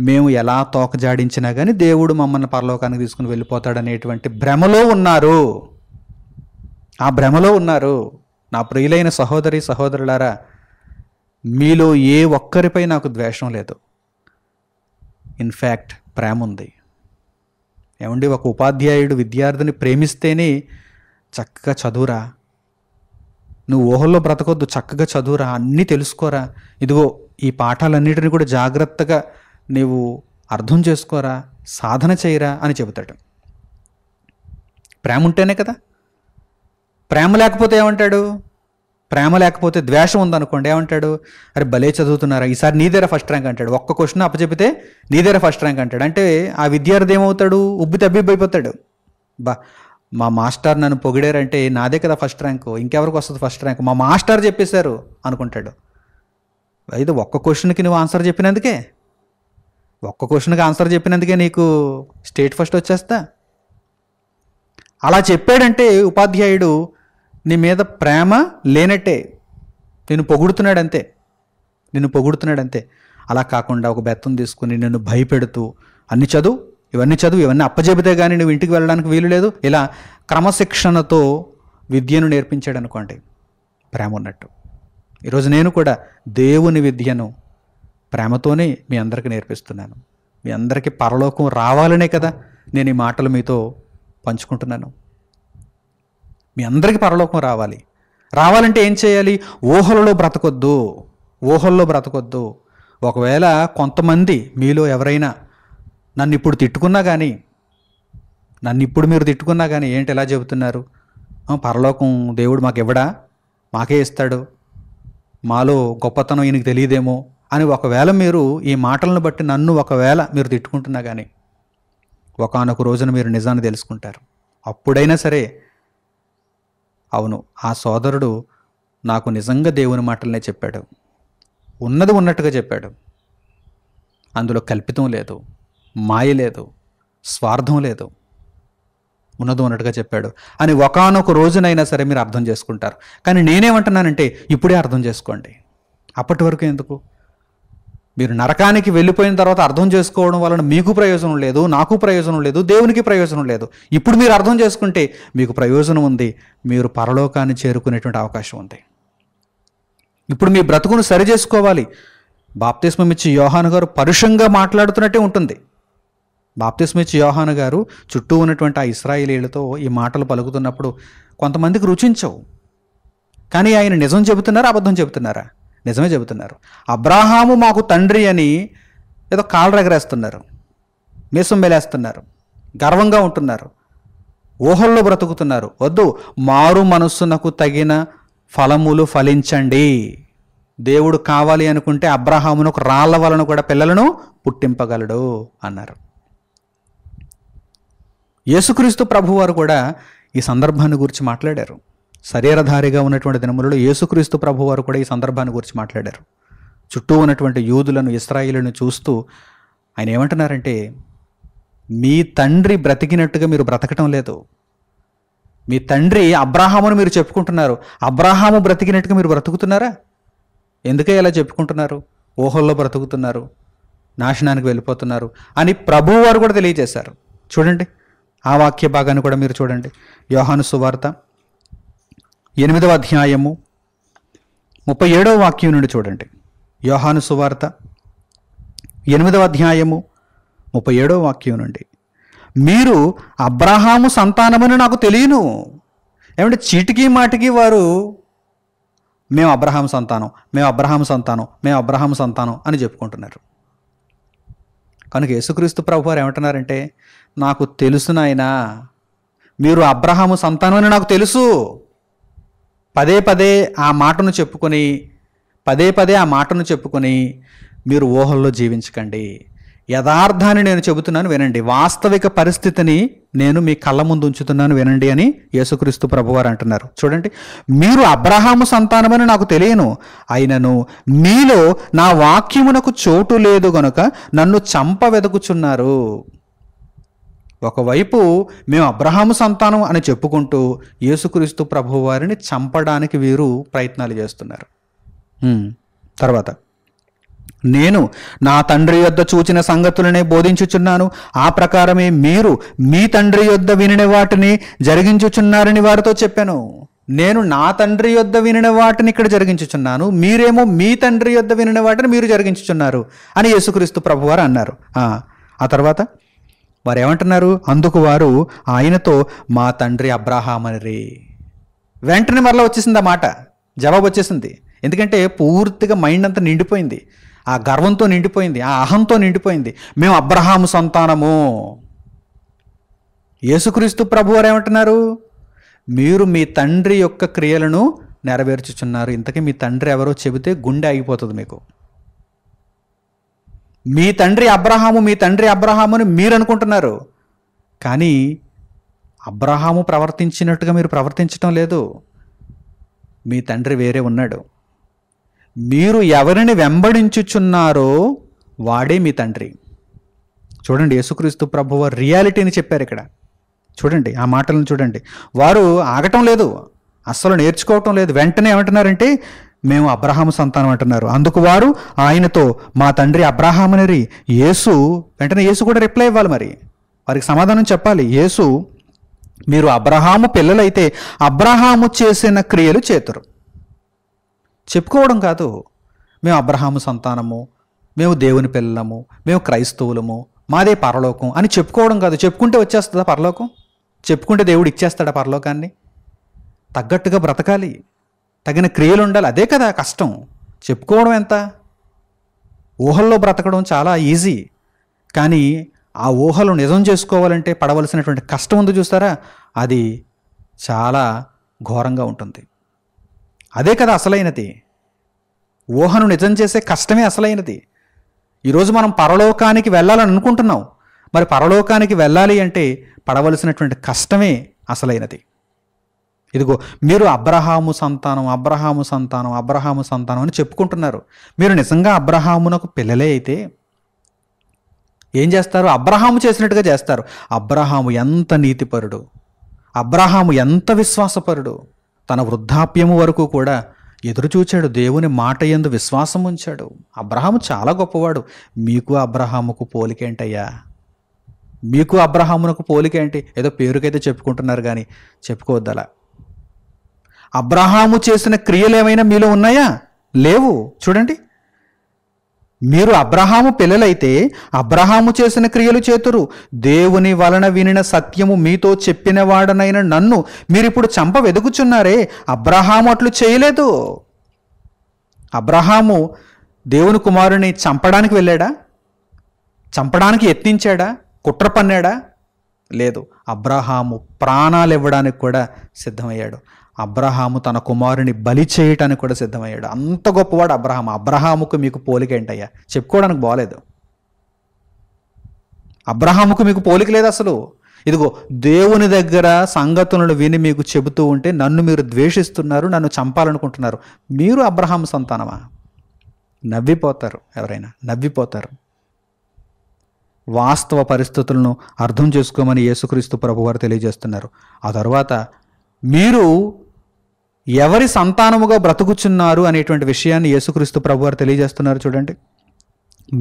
మేము ఎలా తోక జాడించినా కానీ దేవుడు మమ్మల్ని పరలోకానికి తీసుకుని వెళ్ళిపోతాడనేటువంటి భ్రమలో ఉన్నారు. ఆ భ్రమలో ఉన్నారు. నా ప్రియులైన సహోదరి సహోదరులారా, మీలో ఏ ఒక్కరిపై నాకు ద్వేషం లేదు. ఇన్ఫ్యాక్ట్ ప్రేమ ఉంది. ఏమండి, ఒక ఉపాధ్యాయుడు విద్యార్థిని ప్రేమిస్తేనే చక్కగా చదువురా, నువ్వు ఊహల్లో బ్రతకొద్దు, చక్కగా చదువురా, అన్నీ తెలుసుకోరా, ఇదిగో ఈ పాఠాలన్నిటిని కూడా జాగ్రత్తగా నీవు అర్థం చేసుకోరా, సాధన చేయరా అని చెబుతాడు. ప్రేమ ఉంటేనే కదా. ప్రేమ లేకపోతే ఏమంటాడు? ప్రేమ లేకపోతే ద్వేషం ఉందనుకోండి, ఏమంటాడు? అరే భలే చదువుతున్నారా, ఈసారి నీ దగ్గర ఫస్ట్ ర్యాంక్ అంటాడు. ఒక్క క్వశ్చన్ అప్పచెపితే నీ దగ్గర ఫస్ట్ ర్యాంక్ అంటాడు. అంటే ఆ విద్యార్థి ఏమవుతాడు? ఉబ్బి తబ్బిబ్బైపోతాడు. మా మాస్టర్ నన్ను పొగిడారంటే నాదే కదా ఫస్ట్ ర్యాంకు, ఇంకెవరికి వస్తుంది ఫస్ట్ ర్యాంక్, మా మాస్టర్ చెప్పేశారు అనుకుంటాడు. అయితే ఒక్క క్వశ్చన్కి నువ్వు ఆన్సర్ చెప్పినందుకే, ఒక్క క్వశ్చన్కి ఆన్సర్ చెప్పినందుకే నీకు స్టేట్ ఫస్ట్ వచ్చేస్తా? అలా చెప్పాడంటే ఉపాధ్యాయుడు నీ మీద ప్రేమ లేనట్టే, నిన్ను పొగుడుతున్నాడంతే, నిన్ను పొగుడుతున్నాడంతే. అలా కాకుండా ఒక బెత్తం తీసుకుని నిన్ను భయపెడుతూ అన్ని చదువు, ఇవన్నీ అప్పచెబితే కానీ నువ్వు ఇంటికి వెళ్ళడానికి వీలు లేదు, ఇలా క్రమశిక్షణతో విద్యను నేర్పించాడు అనుకోండి, ప్రేమ ఉన్నట్టు. ఈరోజు నేను కూడా దేవుని విద్యను ప్రేమతోనే మీ అందరికీ నేర్పిస్తున్నాను. మీ అందరికీ పరలోకం రావాలనే కదా నేను ఈ మాటలు మీతో పంచుకుంటున్నాను. మీ అందరికీ పరలోకం రావాలంటే ఏం చేయాలి? ఊహలలో బ్రతకొద్దు. ఒకవేళ కొంతమంది మీలో ఎవరైనా నన్ను ఇప్పుడు మీరు తిట్టుకున్నా కానీ ఏంటి ఎలా చెబుతున్నారు, పరలోకం దేవుడు మాకు ఇవ్వడా, మాకే ఇస్తాడు, మాలో గొప్పతనం ఈయనకి తెలియదేమో అని ఒకవేళ మీరు ఈ మాటలను బట్టి నన్ను ఒకవేళ మీరు తిట్టుకుంటున్నా కానీ ఒకానొక రోజున మీరు నిజాన్ని తెలుసుకుంటారు. అప్పుడైనా సరే అవును, ఆ సోదరుడు నాకు నిజంగా దేవుని మాటలనే చెప్పాడు, ఉన్నది ఉన్నట్టుగా చెప్పాడు, అందులో కల్పితం లేదు, మాయ లేదు, స్వార్థం లేదు, ఉన్నది ఉన్నట్టుగా చెప్పాడు అని ఒకానొక రోజునైనా సరే మీరు అర్థం చేసుకుంటారు. కానీ నేనేమంటున్నానంటే ఇప్పుడే అర్థం చేసుకోండి, అప్పటి వరకు ఎందుకు? మీరు నరకానికి వెళ్ళిపోయిన తర్వాత అర్థం చేసుకోవడం వలన మీకు ప్రయోజనం లేదు, నాకు ప్రయోజనం లేదు, దేవునికి ప్రయోజనం లేదు. ఇప్పుడు మీరు అర్థం చేసుకుంటే మీకు ప్రయోజనం ఉంది, మీరు పరలోకాన్ని చేరుకునేటువంటి అవకాశం ఉంది. ఇప్పుడు మీ బ్రతుకును సరి చేసుకోవాలి. బాప్తిస్మం ఇచ్చి యోహాను గారు పరుషంగా మాట్లాడుతున్నట్టే ఉంటుంది. బాప్తిస్మం ఇచ్చి యోహాను గారు చుట్టూ ఉన్నటువంటి ఆ ఇశ్రాయేలీయులతో ఈ మాటలు పలుకుతున్నప్పుడు కొంతమందికి రుచించవు. కానీ ఆయన నిజం చెబుతున్నారా, అబద్ధం చెబుతున్నారా? నిజమే చెబుతున్నారు. అబ్రాహాము మాకు తండ్రి అని ఏదో కాళ్ళు ఎగరేస్తున్నారు, మీసం మెలేస్తున్నారు, గర్వంగా ఉంటున్నారు, ఊహల్లో బ్రతుకుతున్నారు. వద్దు, మారు మనస్సునకు తగిన ఫలములు ఫలించండి. దేవుడు కావాలి అనుకుంటే అబ్రాహామునకు రాళ్ల వలన కూడా పిల్లలను పుట్టింపగలడు అన్నారు. యేసుక్రీస్తు ప్రభువారు కూడా ఈ సందర్భాన్ని గురించి మాట్లాడారు. శరీరధారిగా ఉన్నటువంటి దినములలో యేసుక్రీస్తు ప్రభువారు కూడా ఈ సందర్భాన్ని గురించి మాట్లాడారు. చుట్టూ ఉన్నటువంటి యూదులను, ఇశ్రాయేలును చూస్తూ ఆయన ఏమంటున్నారంటే, మీ తండ్రి బ్రతికినట్టుగా మీరు బ్రతకటం లేదు. మీ తండ్రి అబ్రాహామును మీరు చెప్పుకుంటున్నారు, అబ్రాహాము బ్రతికినట్టుగా మీరు బ్రతుకుతున్నారా? ఎందుకే ఇలా చెప్పుకుంటున్నారు? ఊహల్లో బ్రతుకుతున్నారు, నాశనానికి వెళ్ళిపోతున్నారు అని ప్రభువారు కూడా తెలియజేశారు. చూడండి, ఆ వాక్య భాగాన్ని కూడా మీరు చూడండి. యోహాను సువార్త 8వ అధ్యాయము 37వ వాక్యం నుండి చూడండి. యోహాను సువార్త 8వ అధ్యాయము 37వ వాక్యం నుండి, మీరు అబ్రాహాము సంతానమని నాకు తెలియను. ఏమంటే చీటికి మాటికి వారు మేము అబ్రహాము సంతానం అని చెప్పుకుంటున్నారు. కనుక యేసుక్రీస్తు ప్రభువారు ఏమంటున్నారంటే, నాకు తెలుసు నాయనా, మీరు అబ్రహాము సంతానం అని నాకు తెలుసు. పదే పదే ఆ మాటను చెప్పుకొని మీరు ఊహల్లో జీవించకండి. యథార్థాన్ని నేను చెబుతున్నాను వినండి, వాస్తవిక పరిస్థితిని నేను మీ కళ్ళ ముందు ఉంచుతున్నాను వినండి అని యేసుక్రీస్తు ప్రభువారు అంటున్నారు. చూడండి, మీరు అబ్రహాము సంతానమని నాకు తెలియను, అయినను మీలో నా వాక్యమునకు చోటు లేదు గనుక నన్ను చంప వెతుకుచున్నారు. ఒకవైపు మేము అబ్రహాము సంతానం అని చెప్పుకుంటూ యేసుక్రీస్తు ప్రభువారిని చంపడానికి వీరు ప్రయత్నాలు చేస్తున్నారు. తర్వాత, నేను నా తండ్రి యొద్ద చూచిన సంగతులనే బోధించుచున్నాను, ఆ ప్రకారమే మీరు మీ తండ్రి యొద్ద వినిన వాటిని జరిగించుచున్నారని వారితో చెప్పాను. నేను నా తండ్రి యొద్ద వినిన వాటిని ఇక్కడ జరిగించుచున్నాను, మీరేమో మీ తండ్రి యొద్ద వినిన వాటిని మీరు జరిగించుచున్నారు అని యేసుక్రీస్తు ప్రభువారు అన్నారు. ఆ తర్వాత వారు ఏమంటున్నారు? అందుకు వారు ఆయనతో, మా తండ్రి అబ్రహామని. వెంటనే మరలా వచ్చేసింది ఆ మాట, జవాబు వచ్చేసింది. ఎందుకంటే పూర్తిగా మైండ్ అంతా నిండిపోయింది. ఆ గర్వంతో నిండిపోయింది, ఆ అహంతో నిండిపోయింది. మేము అబ్రహాము సంతానము. యేసుక్రీస్తు ప్రభువారు ఏమంటున్నారు? మీరు మీ తండ్రి యొక్క క్రియలను నెరవేర్చుచున్నారు. ఇంతకీ మీ తండ్రి ఎవరో చెబితే గుండె ఆగిపోతుంది మీకు. మీ తండ్రి అబ్రహాము, మీ తండ్రి అబ్రహాము అని మీరు అనుకుంటున్నారు, కానీ అబ్రహాము ప్రవర్తించినట్టుగా మీరు ప్రవర్తించటం లేదు. మీ తండ్రి వేరే ఉన్నాడు. మీరు ఎవరిని వెంబడించుచున్నారో వాడే మీ తండ్రి. చూడండి, యేసుక్రీస్తు ప్రభువు రియాలిటీని చెప్పారు ఇక్కడ. చూడండి, ఆ మాటలను చూడండి. వారు ఆగటం లేదు, అస్సలు నేర్చుకోవటం లేదు. వెంటనే ఏమంటున్నారంటే మేము అబ్రహాము సంతానం అంటున్నారు. అందుకు వారు ఆయనతో మా తండ్రి అబ్రహామునరి. వెంటనే యేసు కూడా రిప్లై ఇవ్వాలి, మరి వారికి సమాధానం చెప్పాలి. యేసు, మీరు అబ్రహాము పిల్లలైతే అబ్రహాము చేసిన క్రియలు చేతురు. చెప్పుకోవడం కాదు, మేము అబ్రహాము సంతానము, మేము దేవుని పిల్లలము, మేము క్రైస్తవులము, మాదే పరలోకం అని చెప్పుకోవడం కాదు. చెప్పుకుంటే వచ్చేస్తుందా పరలోకం? చెప్పుకుంటే దేవుడు ఇచ్చేస్తాడా పరలోకాన్ని? తగ్గట్టుగా బ్రతకాలి, తగిన క్రియలు ఉండాలి. అదే కదా కష్టం. చెప్పుకోవడం ఎంత? ఊహల్లో బ్రతకడం చాలా ఈజీ, కానీ ఆ ఊహలు నిజం చేసుకోవాలంటే పడవలసినటువంటి కష్టం ఉంది చూస్తారా, అది చాలా ఘోరంగా ఉంటుంది. అదే కదా అసలైనది. ఊహను నిజం చేసే కష్టమే అసలైనది. ఈరోజు మనం పరలోకానికి వెళ్ళాలని అనుకుంటున్నాం. మరి పరలోకానికి వెళ్ళాలి అంటే పడవలసినటువంటి కష్టమే అసలైనది. ఇదిగో, మీరు అబ్రహాము సంతానం, అబ్రహాము సంతానం, అబ్రహాము సంతానం అని చెప్పుకుంటున్నారు. మీరు నిజంగా అబ్రహామునకు పిల్లలే అయితే ఏం చేస్తారు? అబ్రహాము చేసినట్టుగా చేస్తారు. అబ్రహాము ఎంత నీతిపరుడు, అబ్రహాము ఎంత విశ్వాసపరుడు. తన వృద్ధాప్యము వరకు కూడా ఎదురు చూచాడు, దేవుని మాట యందు విశ్వాసం ఉంచాడు. అబ్రహాము చాలా గొప్పవాడు. మీకు అబ్రహాముకు పోలికేంటయ్యా? మీకు అబ్రహామునకు పోలికేంటి? ఏదో పేరుకైతే చెప్పుకుంటున్నారు, కానీ చెప్పుకోవద్దలా. అబ్రహాము చేసిన క్రియలు ఏమైనా మీలో ఉన్నాయా? లేవు. చూడండి, మీరు అబ్రహాము పిల్లలైతే అబ్రహాము చేసిన క్రియలు చేతురు. దేవుని వలన వినిన సత్యము మీతో చెప్పిన వాడనైన నన్ను మీరిప్పుడు చంప వెదుకుచున్నారే. అబ్రహాము అట్లు చేయలేదు. అబ్రహాము దేవుని కుమారుని చంపడానికి వెళ్ళాడా? చంపడానికి యత్నించాడా? కుట్ర పన్నాడా? లేదు. అబ్రహాము ప్రాణాలు ఇవ్వడానికి కూడా సిద్ధమయ్యాడు. అబ్రహాము తన కుమారుని బలి చేయటానికి కూడా సిద్ధమయ్యాడు. అంత గొప్పవాడు అబ్రహాము. అబ్రహాముకు మీకు పోలిక ఏంటయ్యా? చెప్పుకోవడానికి బాలేదు. అబ్రహాముకు మీకు పోలిక లేదు అసలు. ఇదిగో, దేవుని దగ్గర సంగతులను విని మీకు చెబుతూ ఉంటే నన్ను మీరు ద్వేషిస్తున్నారు, నన్ను చంపాలనుకుంటున్నారు. మీరు అబ్రహాము సంతానమా? నవ్విపోతారు, ఎవరైనా నవ్విపోతారు. వాస్తవ పరిస్థితులను అర్థం చేసుకోమని యేసుక్రీస్తు ప్రభువారు తెలియజేస్తున్నారు. ఆ తర్వాత మీరు ఎవరి సంతానముగా బ్రతుకుచున్నారు అనేటువంటి విషయాన్ని యేసుక్రీస్తు ప్రభువారు తెలియజేస్తున్నారు. చూడండి,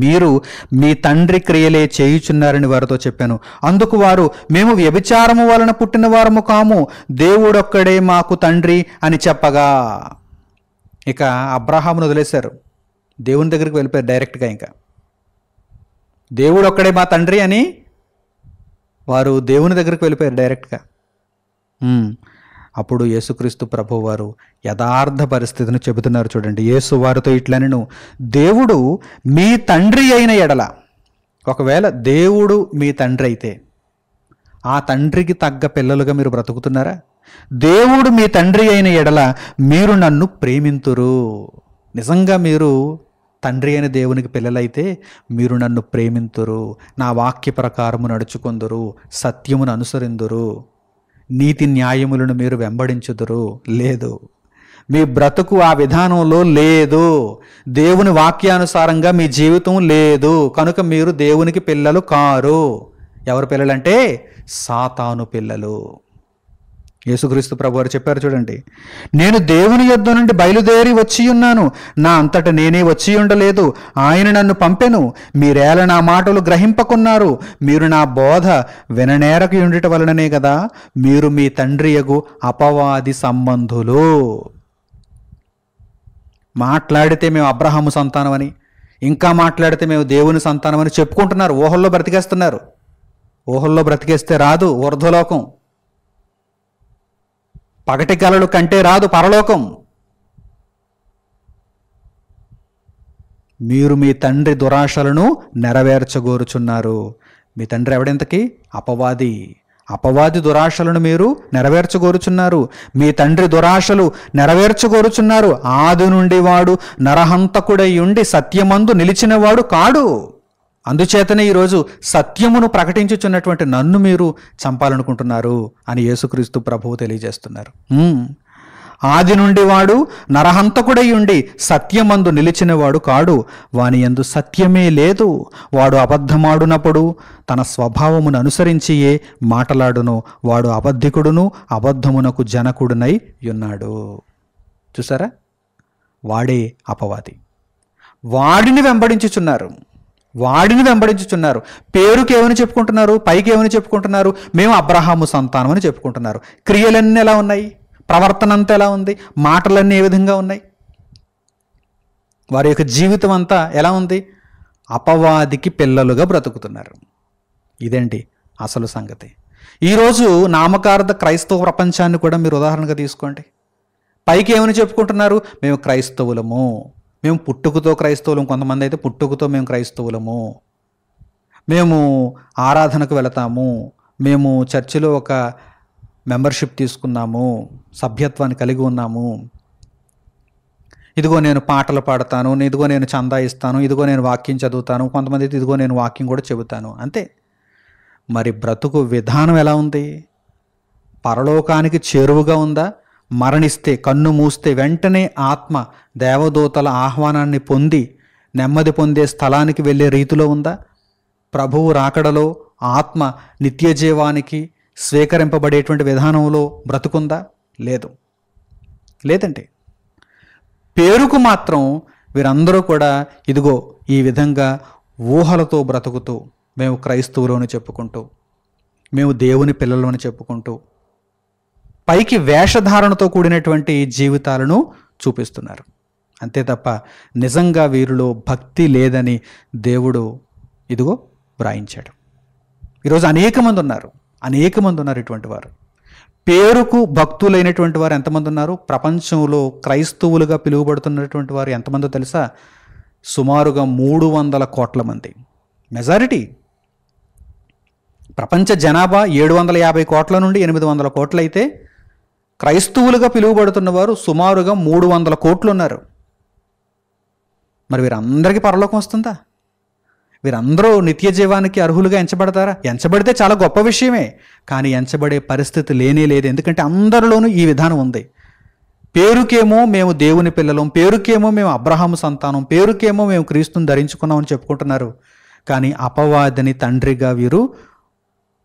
మీరు మీ తండ్రి క్రియలే చేయుచున్నారని వారితో చెప్పాను. అందుకు వారు, మేము వ్యభిచారము వలన పుట్టిన వారము కాము, దేవుడొక్కడే మాకు తండ్రి అని చెప్పగా, ఇక అబ్రహామును వదిలేశారు, దేవుని దగ్గరికి వెళ్ళిపోయారు డైరెక్ట్గా. ఇంకా దేవుడు ఒక్కడే మా తండ్రి అని వారు దేవుని దగ్గరికి వెళ్ళిపోయారు డైరెక్ట్గా. అప్పుడు యేసుక్రీస్తు ప్రభువు వారు యథార్థ పరిస్థితిని చెబుతున్నారు. చూడండి, యేసు వారితో ఇట్లనెను, దేవుడు మీ తండ్రి అయిన ఎడల, ఒకవేళ దేవుడు మీ తండ్రి అయితే ఆ తండ్రికి తగ్గ పిల్లలుగా మీరు బ్రతుకుతున్నారా? దేవుడు మీ తండ్రి అయిన ఎడల మీరు నన్ను ప్రేమింతురు. నిజంగా మీరు తండ్రి అయిన దేవునికి పిల్లలైతే మీరు నన్ను ప్రేమింతురు, నా వాక్య ప్రకారము నడుచుకొందురు, సత్యమును అనుసరిందురు, నీతి న్యాయములను మీరు వెంబడించుదురు. లేదు, మీ బ్రతుకు ఆ విధానంలో లేదు. దేవుని వాక్యానుసారంగా మీ జీవితం లేదు. కనుక మీరు దేవునికి పిల్లలు కారు. ఎవరు పిల్లలంటే సాతాను పిల్లలు. యేసుక్రీస్తు ప్రభువారు చెప్పారు. చూడండి, నేను దేవుని యొద్ద నుండి బయలుదేరి వచ్చి ఉన్నాను, నా అంతట నేనే వచ్చి ఉండలేదు, ఆయన నన్ను పంపెను. మీరేల నా మాటలు గ్రహింపకున్నారు. మీరు నా బోధ విననేరకు ఉండుట వలననే కదా మీరు మీ తండ్రియగు అపవాది సంబంధులు. మాట్లాడితే మేము అబ్రహాము సంతానమని, ఇంకా మాట్లాడితే మేము దేవుని సంతానమని చెప్పుకుంటున్నారు. ఊహల్లో బ్రతికేస్తున్నారు. ఊహల్లో బ్రతికేస్తే రాదు ఊర్ధ్వలోకం. పగటి కలలు కంటే రాదు పరలోకం. మీరు మీ తండ్రి దురాశలను నెరవేర్చగోరుచున్నారు. మీ తండ్రి ఎవడెంతకి? అపవాది. అపవాది దురాశలను మీరు నెరవేర్చగోరుచున్నారు. మీ తండ్రి దురాశలు నెరవేర్చగోరుచున్నారు. ఆది నుండి వాడు నరహంతకుడై ఉండి సత్యమందు నిలిచినవాడు కాడు. అందుచేతనే ఈరోజు సత్యమును ప్రకటించుచున్నటువంటి నన్ను మీరు చంపాలనుకుంటున్నారు అని యేసుక్రీస్తు ప్రభువు తెలియజేస్తున్నారు. ఆది నుండి వాడు నరహంతకుడై ఉండి సత్యమందు నిలిచినవాడు కాడు, వాని యందు సత్యమే లేదు. వాడు అబద్ధమాడునప్పుడు తన స్వభావమును అనుసరించియే మాటలాడును. వాడు అబద్ధికుడును అబద్ధమునకు జనకుడునై ఉన్నాడు. చూసారా? వాడే అపవాది. వాడిని వెంబడించుచున్నారు. పేరుకి ఏమని చెప్పుకుంటున్నారు? పైకి ఏమని చెప్పుకుంటున్నారు? మేము అబ్రహాము సంతానం అని చెప్పుకుంటున్నారు. క్రియలన్నీ ఎలా ఉన్నాయి? ప్రవర్తన అంతా ఎలా ఉంది? మాటలన్నీ ఏ విధంగా ఉన్నాయి? వారి యొక్క జీవితం అంతా ఎలా ఉంది? అపవాదికి పిల్లలుగా బ్రతుకుతున్నారు. ఇదండి అసలు సంగతి. ఈరోజు నామకార్థ క్రైస్తవ ప్రపంచాన్ని కూడా మీరు ఉదాహరణగా తీసుకోండి. పైకి ఏమని చెప్పుకుంటున్నారు? మేము క్రైస్తవులము, మేము పుట్టుకతో క్రైస్తవులం. కొంతమంది అయితే పుట్టుకతో మేము క్రైస్తవులము, మేము ఆరాధనకు వెళతాము, మేము చర్చిలో ఒక మెంబర్షిప్ తీసుకున్నాము, సభ్యత్వాన్ని కలిగి ఉన్నాము, ఇదిగో నేను పాటలు పాడతాను, ఇదిగో నేను చందా ఇస్తాను, ఇదిగో నేను వాక్యం చదువుతాను, కొంతమంది అయితే ఇదిగో నేను వాక్యం కూడా చెబుతాను. అంతే. మరి బ్రతుకు విధానం ఎలా ఉంది? పరలోకానికి చేరువుగా ఉందా? మరణిస్తే, కన్ను మూస్తే వెంటనే ఆత్మ దేవదూతల ఆహ్వానాన్ని పొంది నెమ్మది పొందే స్థలానికి వెళ్ళే రీతిలో ఉందా? ప్రభువు రాకడలో ఆత్మ నిత్య జీవానికి స్వీకరింపబడేటువంటి విధానంలో బ్రతుకుందా? లేదండి. పేరుకు మాత్రం వీరందరూ కూడా ఇదిగో ఈ విధంగా ఊహలతో బ్రతుకుతూ, మేము క్రైస్తవులని చెప్పుకుంటూ, మేము దేవుని పిల్లలని చెప్పుకుంటూ, పైకి వేషధారణతో కూడినటువంటి జీవితాలను చూపిస్తున్నారు. అంతే తప్ప నిజంగా వీరిలో భక్తి లేదని దేవుడు ఇదిగో వ్రాయించాడు. ఈరోజు అనేక మంది ఉన్నారు ఇటువంటి వారు. పేరుకు భక్తులైనటువంటి వారు ఎంతమంది ఉన్నారు? ప్రపంచంలో క్రైస్తవులుగా పిలువబడుతున్నటువంటి వారు ఎంతమందో తెలుసా? సుమారుగా 300 కోట్ల మంది. మెజారిటీ. ప్రపంచ జనాభా 750 కోట్ల నుండి 800 కోట్లు అయితే క్రైస్తవులుగా పిలువబడుతున్న వారు సుమారుగా 300 కోట్లు ఉన్నారు. మరి వీరందరికీ పరలోకం వస్తుందా? వీరందరూ నిత్య జీవానికి అర్హులుగా ఎంచబడతారా? ఎంచబడితే చాలా గొప్ప విషయమే, కానీ ఎంచబడే పరిస్థితి లేనే లేదు. ఎందుకంటే అందరిలోనూ ఈ విధానం ఉంది. పేరుకేమో మేము దేవుని పిల్లలం, పేరుకేమో మేము అబ్రహాము సంతానం, పేరుకేమో మేము క్రీస్తుని ధరించుకున్నామని చెప్పుకుంటున్నారు, కానీ అపవాదిని తండ్రిగా వీరు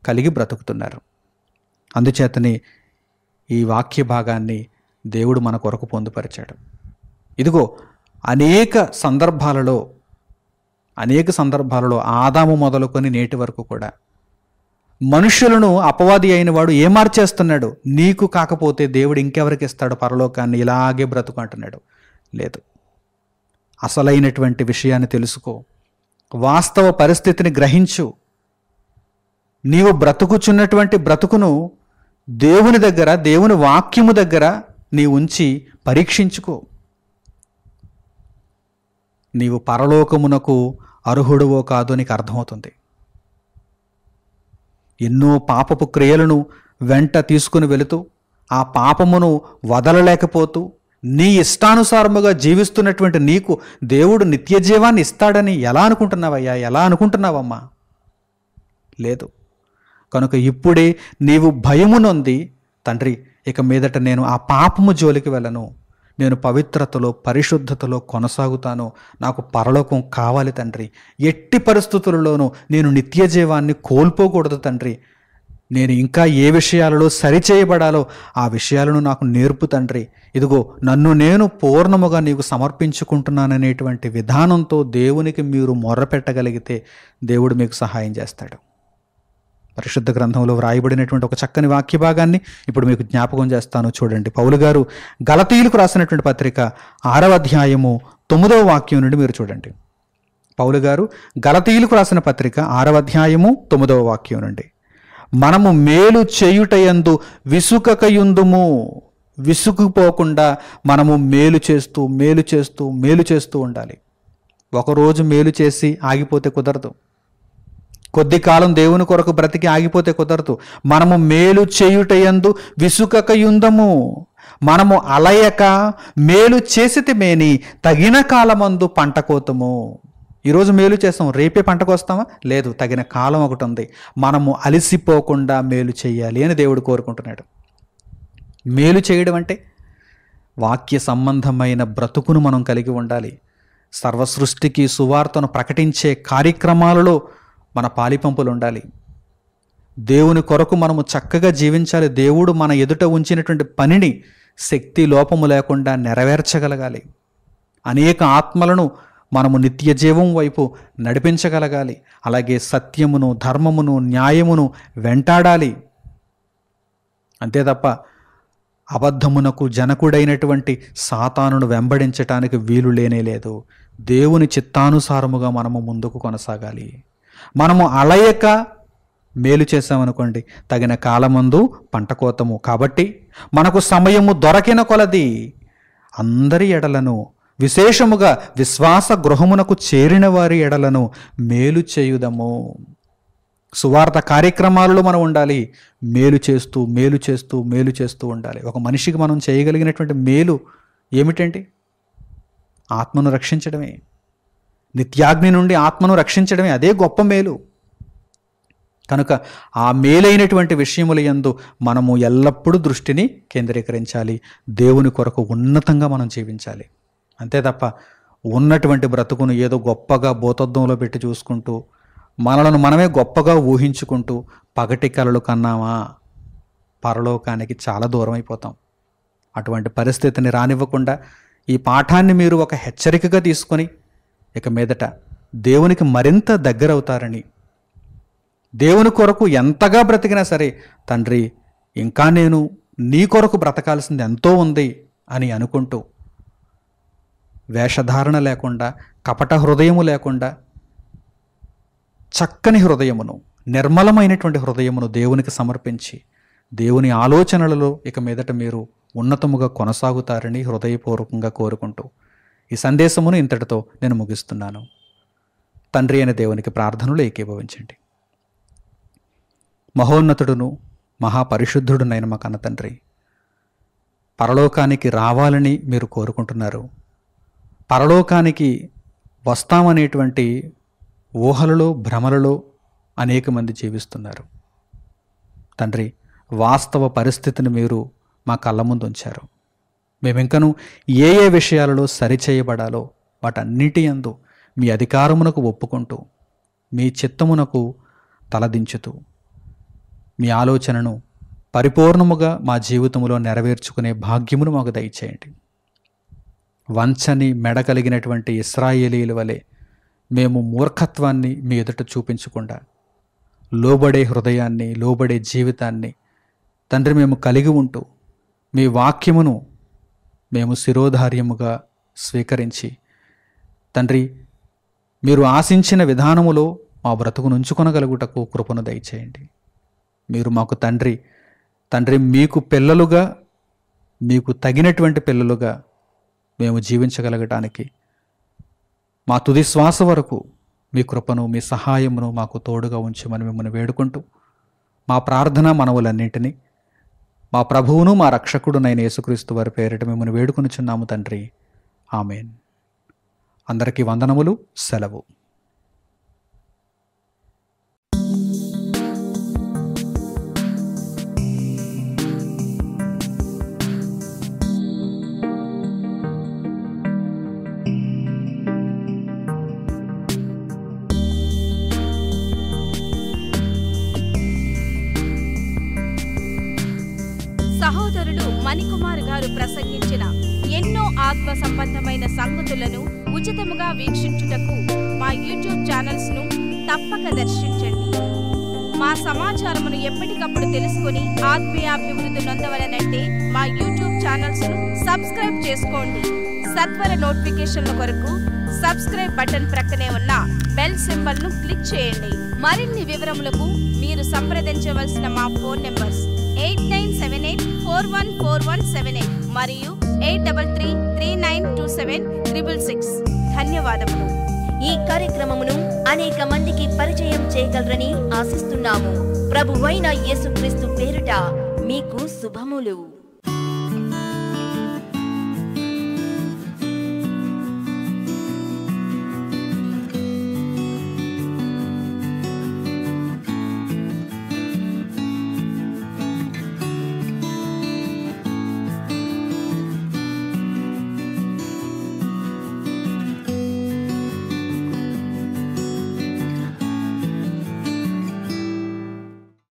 కలిగి బ్రతుకుతున్నారు. అందుచేతనే ఈ వాక్య భాగాన్ని దేవుడు మన కొరకు పొందుపరిచాడు. ఇదిగో అనేక సందర్భాలలో ఆదాము మొదలుకొని నేటి వరకు కూడా మనుషులను అపవాది అయిన వాడు ఏమార్చేస్తున్నాడు. నీకు కాకపోతే దేవుడు ఇంకెవరికి ఇస్తాడు పరలోకాన్ని? ఇలాగే బ్రతుకు అంటున్నాడు. లేదు. అసలైనటువంటి విషయాన్ని తెలుసుకో, వాస్తవ పరిస్థితిని గ్రహించు. నీవు బ్రతుకుచున్నటువంటి బ్రతుకును దేవుని దగ్గర, దేవుని వాక్యము దగ్గర నీ ఉంచి పరీక్షించుకో. నీవు పరలోకమునకు అర్హుడువో కాదో నీకు అర్థమవుతుంది. ఎన్నో పాపపు క్రియలను వెంట తీసుకుని వెళుతూ ఆ పాపమును వదలలేకపోతూ నీ ఇష్టానుసారముగా జీవిస్తున్నటువంటి నీకు దేవుడు నిత్య జీవాన్ని ఇస్తాడని ఎలా అనుకుంటున్నావయ్యా? ఎలా అనుకుంటున్నావమ్మా? లేదు. కనుక ఇప్పుడే నీవు భయము నొంది, తండ్రి ఇక మీదట నేను ఆ పాపము జోలికి వెళ్ళను, నేను పవిత్రతలో పరిశుద్ధతలో కొనసాగుతాను, నాకు పరలోకం కావాలి తండ్రి, ఎట్టి పరిస్థితులలోనూ నేను నిత్య జీవాన్ని కోల్పోకూడదు తండ్రి, నేను ఇంకా ఏ విషయాలలో సరిచేయబడాలో ఆ విషయాలను నాకు నేర్పు తండ్రి, ఇదిగో నన్ను నేను పూర్ణముగా నీకు సమర్పించుకుంటున్నాననేటువంటి విధానంతో దేవునికి మీరు మొర్రపెట్టగలిగితే దేవుడు మీకు సహాయం చేస్తాడు. పరిశుద్ధ గ్రంథంలో వ్రాయబడినటువంటి ఒక చక్కని వాక్య భాగాన్ని ఇప్పుడు మీకు జ్ఞాపకం చేస్తాను. చూడండి. పౌలు గారు గలతీయులకు రాసినటువంటి పత్రిక 6వ అధ్యాయము 9వ వాక్యం నుండి మీరు చూడండి. పౌలు గారు గలతీయులకు రాసిన పత్రిక 6వ అధ్యాయము 9వ వాక్యం నుండి, మనము మేలు చేయుటయందు విసుకకయుందుము, విసుకుపోకుండా మనము మేలు చేస్తూ ఉండాలి. ఒకరోజు మేలు చేసి ఆగిపోతే కుదరదు. కొద్ది కాలం దేవుని కొరకు బ్రతికి ఆగిపోతే కుదరదు. మనము మేలు చేయుటయందు విసుకకయుందము. మనము అలయక మేలు చేసితే మేని తగిన కాలమందు పంట కోతము. ఈరోజు మేలు చేస్తాం, రేపే పంటకు వస్తామా? లేదు, తగిన కాలం ఒకటి ఉంది. మనము అలసిపోకుండా మేలు చేయాలి అని దేవుడు కోరుకుంటున్నాడు. మేలు చేయడం అంటే వాక్య సంబంధమైన బ్రతుకును మనం కలిగి ఉండాలి. సర్వసృష్టికి సువార్తను ప్రకటించే కార్యక్రమాలలో మన పాలిపంపులు ఉండాలి. దేవుని కొరకు మనము చక్కగా జీవించాలి. దేవుడు మన ఎదుట ఉంచినటువంటి పనిని శక్తి లోపము లేకుండా నెరవేర్చగలగాలి. అనేక ఆత్మలను మనము నిత్య జీవం వైపు నడిపించగలగాలి. అలాగే సత్యమును, ధర్మమును, న్యాయమును వెంటాడాలి. అంతే తప్ప అబద్ధమునకు జనకుడైనటువంటి సాతానును వెంబడించటానికి వీలు లేనేలేదు. దేవుని చిత్తానుసారముగా మనము ముందుకు కొనసాగాలి. మనము అలయక మేలు చేసామనుకోండి, తగిన కాలమందు పంట కోతము. కాబట్టి మనకు సమయము దొరకిన కొలది అందరి ఎడలను, విశేషముగా విశ్వాస గృహమునకు చేరిన వారి ఎడలను మేలు చేయుదము. సువార్త కార్యక్రమాలలో మనం ఉండాలి. మేలు చేస్తూ మేలు చేస్తూ మేలు చేస్తూ ఉండాలి. ఒక మనిషికి మనం చేయగలిగినటువంటి మేలు ఏమిటండి? ఆత్మను రక్షించడమే. నిత్యాగ్ని నుండి ఆత్మను రక్షించడమే, అదే గొప్ప మేలు. కనుక ఆ మేలైనటువంటి విషయముల యందు మనము ఎల్లప్పుడూ దృష్టిని కేంద్రీకరించాలి. దేవుని కొరకు ఉన్నతంగా మనం జీవించాలి. అంతే తప్ప ఉన్నటువంటి బ్రతుకును ఏదో గొప్పగా భూతద్దంలో పెట్టి చూసుకుంటూ, మనలను మనమే గొప్పగా ఊహించుకుంటూ పగటి కలలు కన్నామా, పరలోకానికి చాలా దూరం అయిపోతాం. అటువంటి పరిస్థితిని రానివ్వకుండా ఈ పాఠాన్ని మీరు ఒక హెచ్చరికగా తీసుకొని ఇక మీదట దేవునికి మరింత దగ్గరవుతారని, దేవుని కొరకు ఎంతగా బ్రతికినా సరే, తండ్రి ఇంకా నేను నీ కొరకు బ్రతకాల్సింది ఎంతో ఉంది అని అనుకుంటూ, వేషధారణ లేకుండా, కపట హృదయము లేకుండా, చక్కని హృదయమును, నిర్మలమైనటువంటి హృదయమును దేవునికి సమర్పించి దేవుని ఆలోచనలలో ఇక మీదట మీరు ఉన్నతముగా కొనసాగుతారని హృదయపూర్వకంగా కోరుకుంటూ ఈ సందేశమును ఇంతటితో నేను ముగిస్తున్నాను. తండ్రి అయిన దేవునికి ప్రార్థనలు ఏకీభవించండి. మహోన్నతుడును మహాపరిశుద్ధుడునైన మా కన్న తండ్రి, పరలోకానికి రావాలని మీరు కోరుకుంటున్నారు. పరలోకానికి వస్తామనేటువంటి ఊహలలో, భ్రమలలో అనేక మంది జీవిస్తున్నారు. తండ్రి, వాస్తవ పరిస్థితిని మీరు మా కళ్ళ ముందు ఉంచారు. మేమింకను ఏ ఏ విషయాలలో సరిచేయబడాలో వాటన్నిటి యందు మీ అధికారమునకు ఒప్పుకుంటూ, మీ చిత్తమునకు తలదించుతూ, మీ ఆలోచనను పరిపూర్ణముగా మా జీవితంలో నెరవేర్చుకునే భాగ్యమును మాకు దయచేయండి. వంచని మెడ కలిగినటువంటి ఇశ్రాయేలీయుల వలె మేము మూర్ఖత్వాన్ని మీ ఎదుట చూపించకుండా, లోబడే హృదయాన్ని, లోబడే జీవితాన్ని తండ్రి మేము కలిగి ఉంటూ, మీ వాక్యమును మేము శిరోధార్యముగా స్వీకరించి, తండ్రి మీరు ఆశించిన విధానములో మా బ్రతుకును ఉంచుకొనగలుగుటకు కృపను దయచేయండి. మీరు మాకు తండ్రి మీకు పిల్లలుగా, మీకు తగినటువంటి పిల్లలుగా మేము జీవించగలగటానికి మా తుది శ్వాస వరకు మీ కృపను, మీ సహాయమును మాకు తోడుగా ఉంచమని మిమ్మల్ని వేడుకుంటూ, మా ప్రార్థన మనవులన్నింటినీ మా ప్రభువును మా రక్షకుడునైన యేసుక్రీస్తు వారి పేరిట మిమ్మల్ని వేడుకొనుచున్నాము తండ్రి. ఆమెన్. అందరికీ వందనములు. సెలవు. సహోదరులు మణికుమార్ గారు ప్రసంగించిన ఎన్నో ఆత్మ సంబంధమైన సంగతులను ఉచితముగా వీక్షించుటకు మా యూట్యూబ్ ఛానల్స్ ను తప్పక దర్శించండి. మా సమాచారమును ఎప్పటికప్పుడు తెలుసుకుని ఆత్మీయాభివృద్ధి నొందవలనంటే మా యూట్యూబ్ ఛానల్స్ ను సబ్స్క్రైబ్ చేసుకోండి. సత్వర నోటిఫికేషన్ల కొరకు సబ్స్క్రైబ్ బటన్ ప్రక్కనే ఉన్న బెల్ సింబల్ ను క్లిక్ చేయండి. మరిన్ని వివరములకు మీరు సంప్రదించవలసిన మా ఫోన్ నెంబర్స్ 8978414178 మరియు 8333927666. ధన్యవాదములు. ఈ కార్యక్రమమును అనేక మందికి పరిచయం చేయగలరని ఆశిస్తున్నాము. ప్రభువైన యేసుక్రీస్తు పేరిట మీకు శుభములు.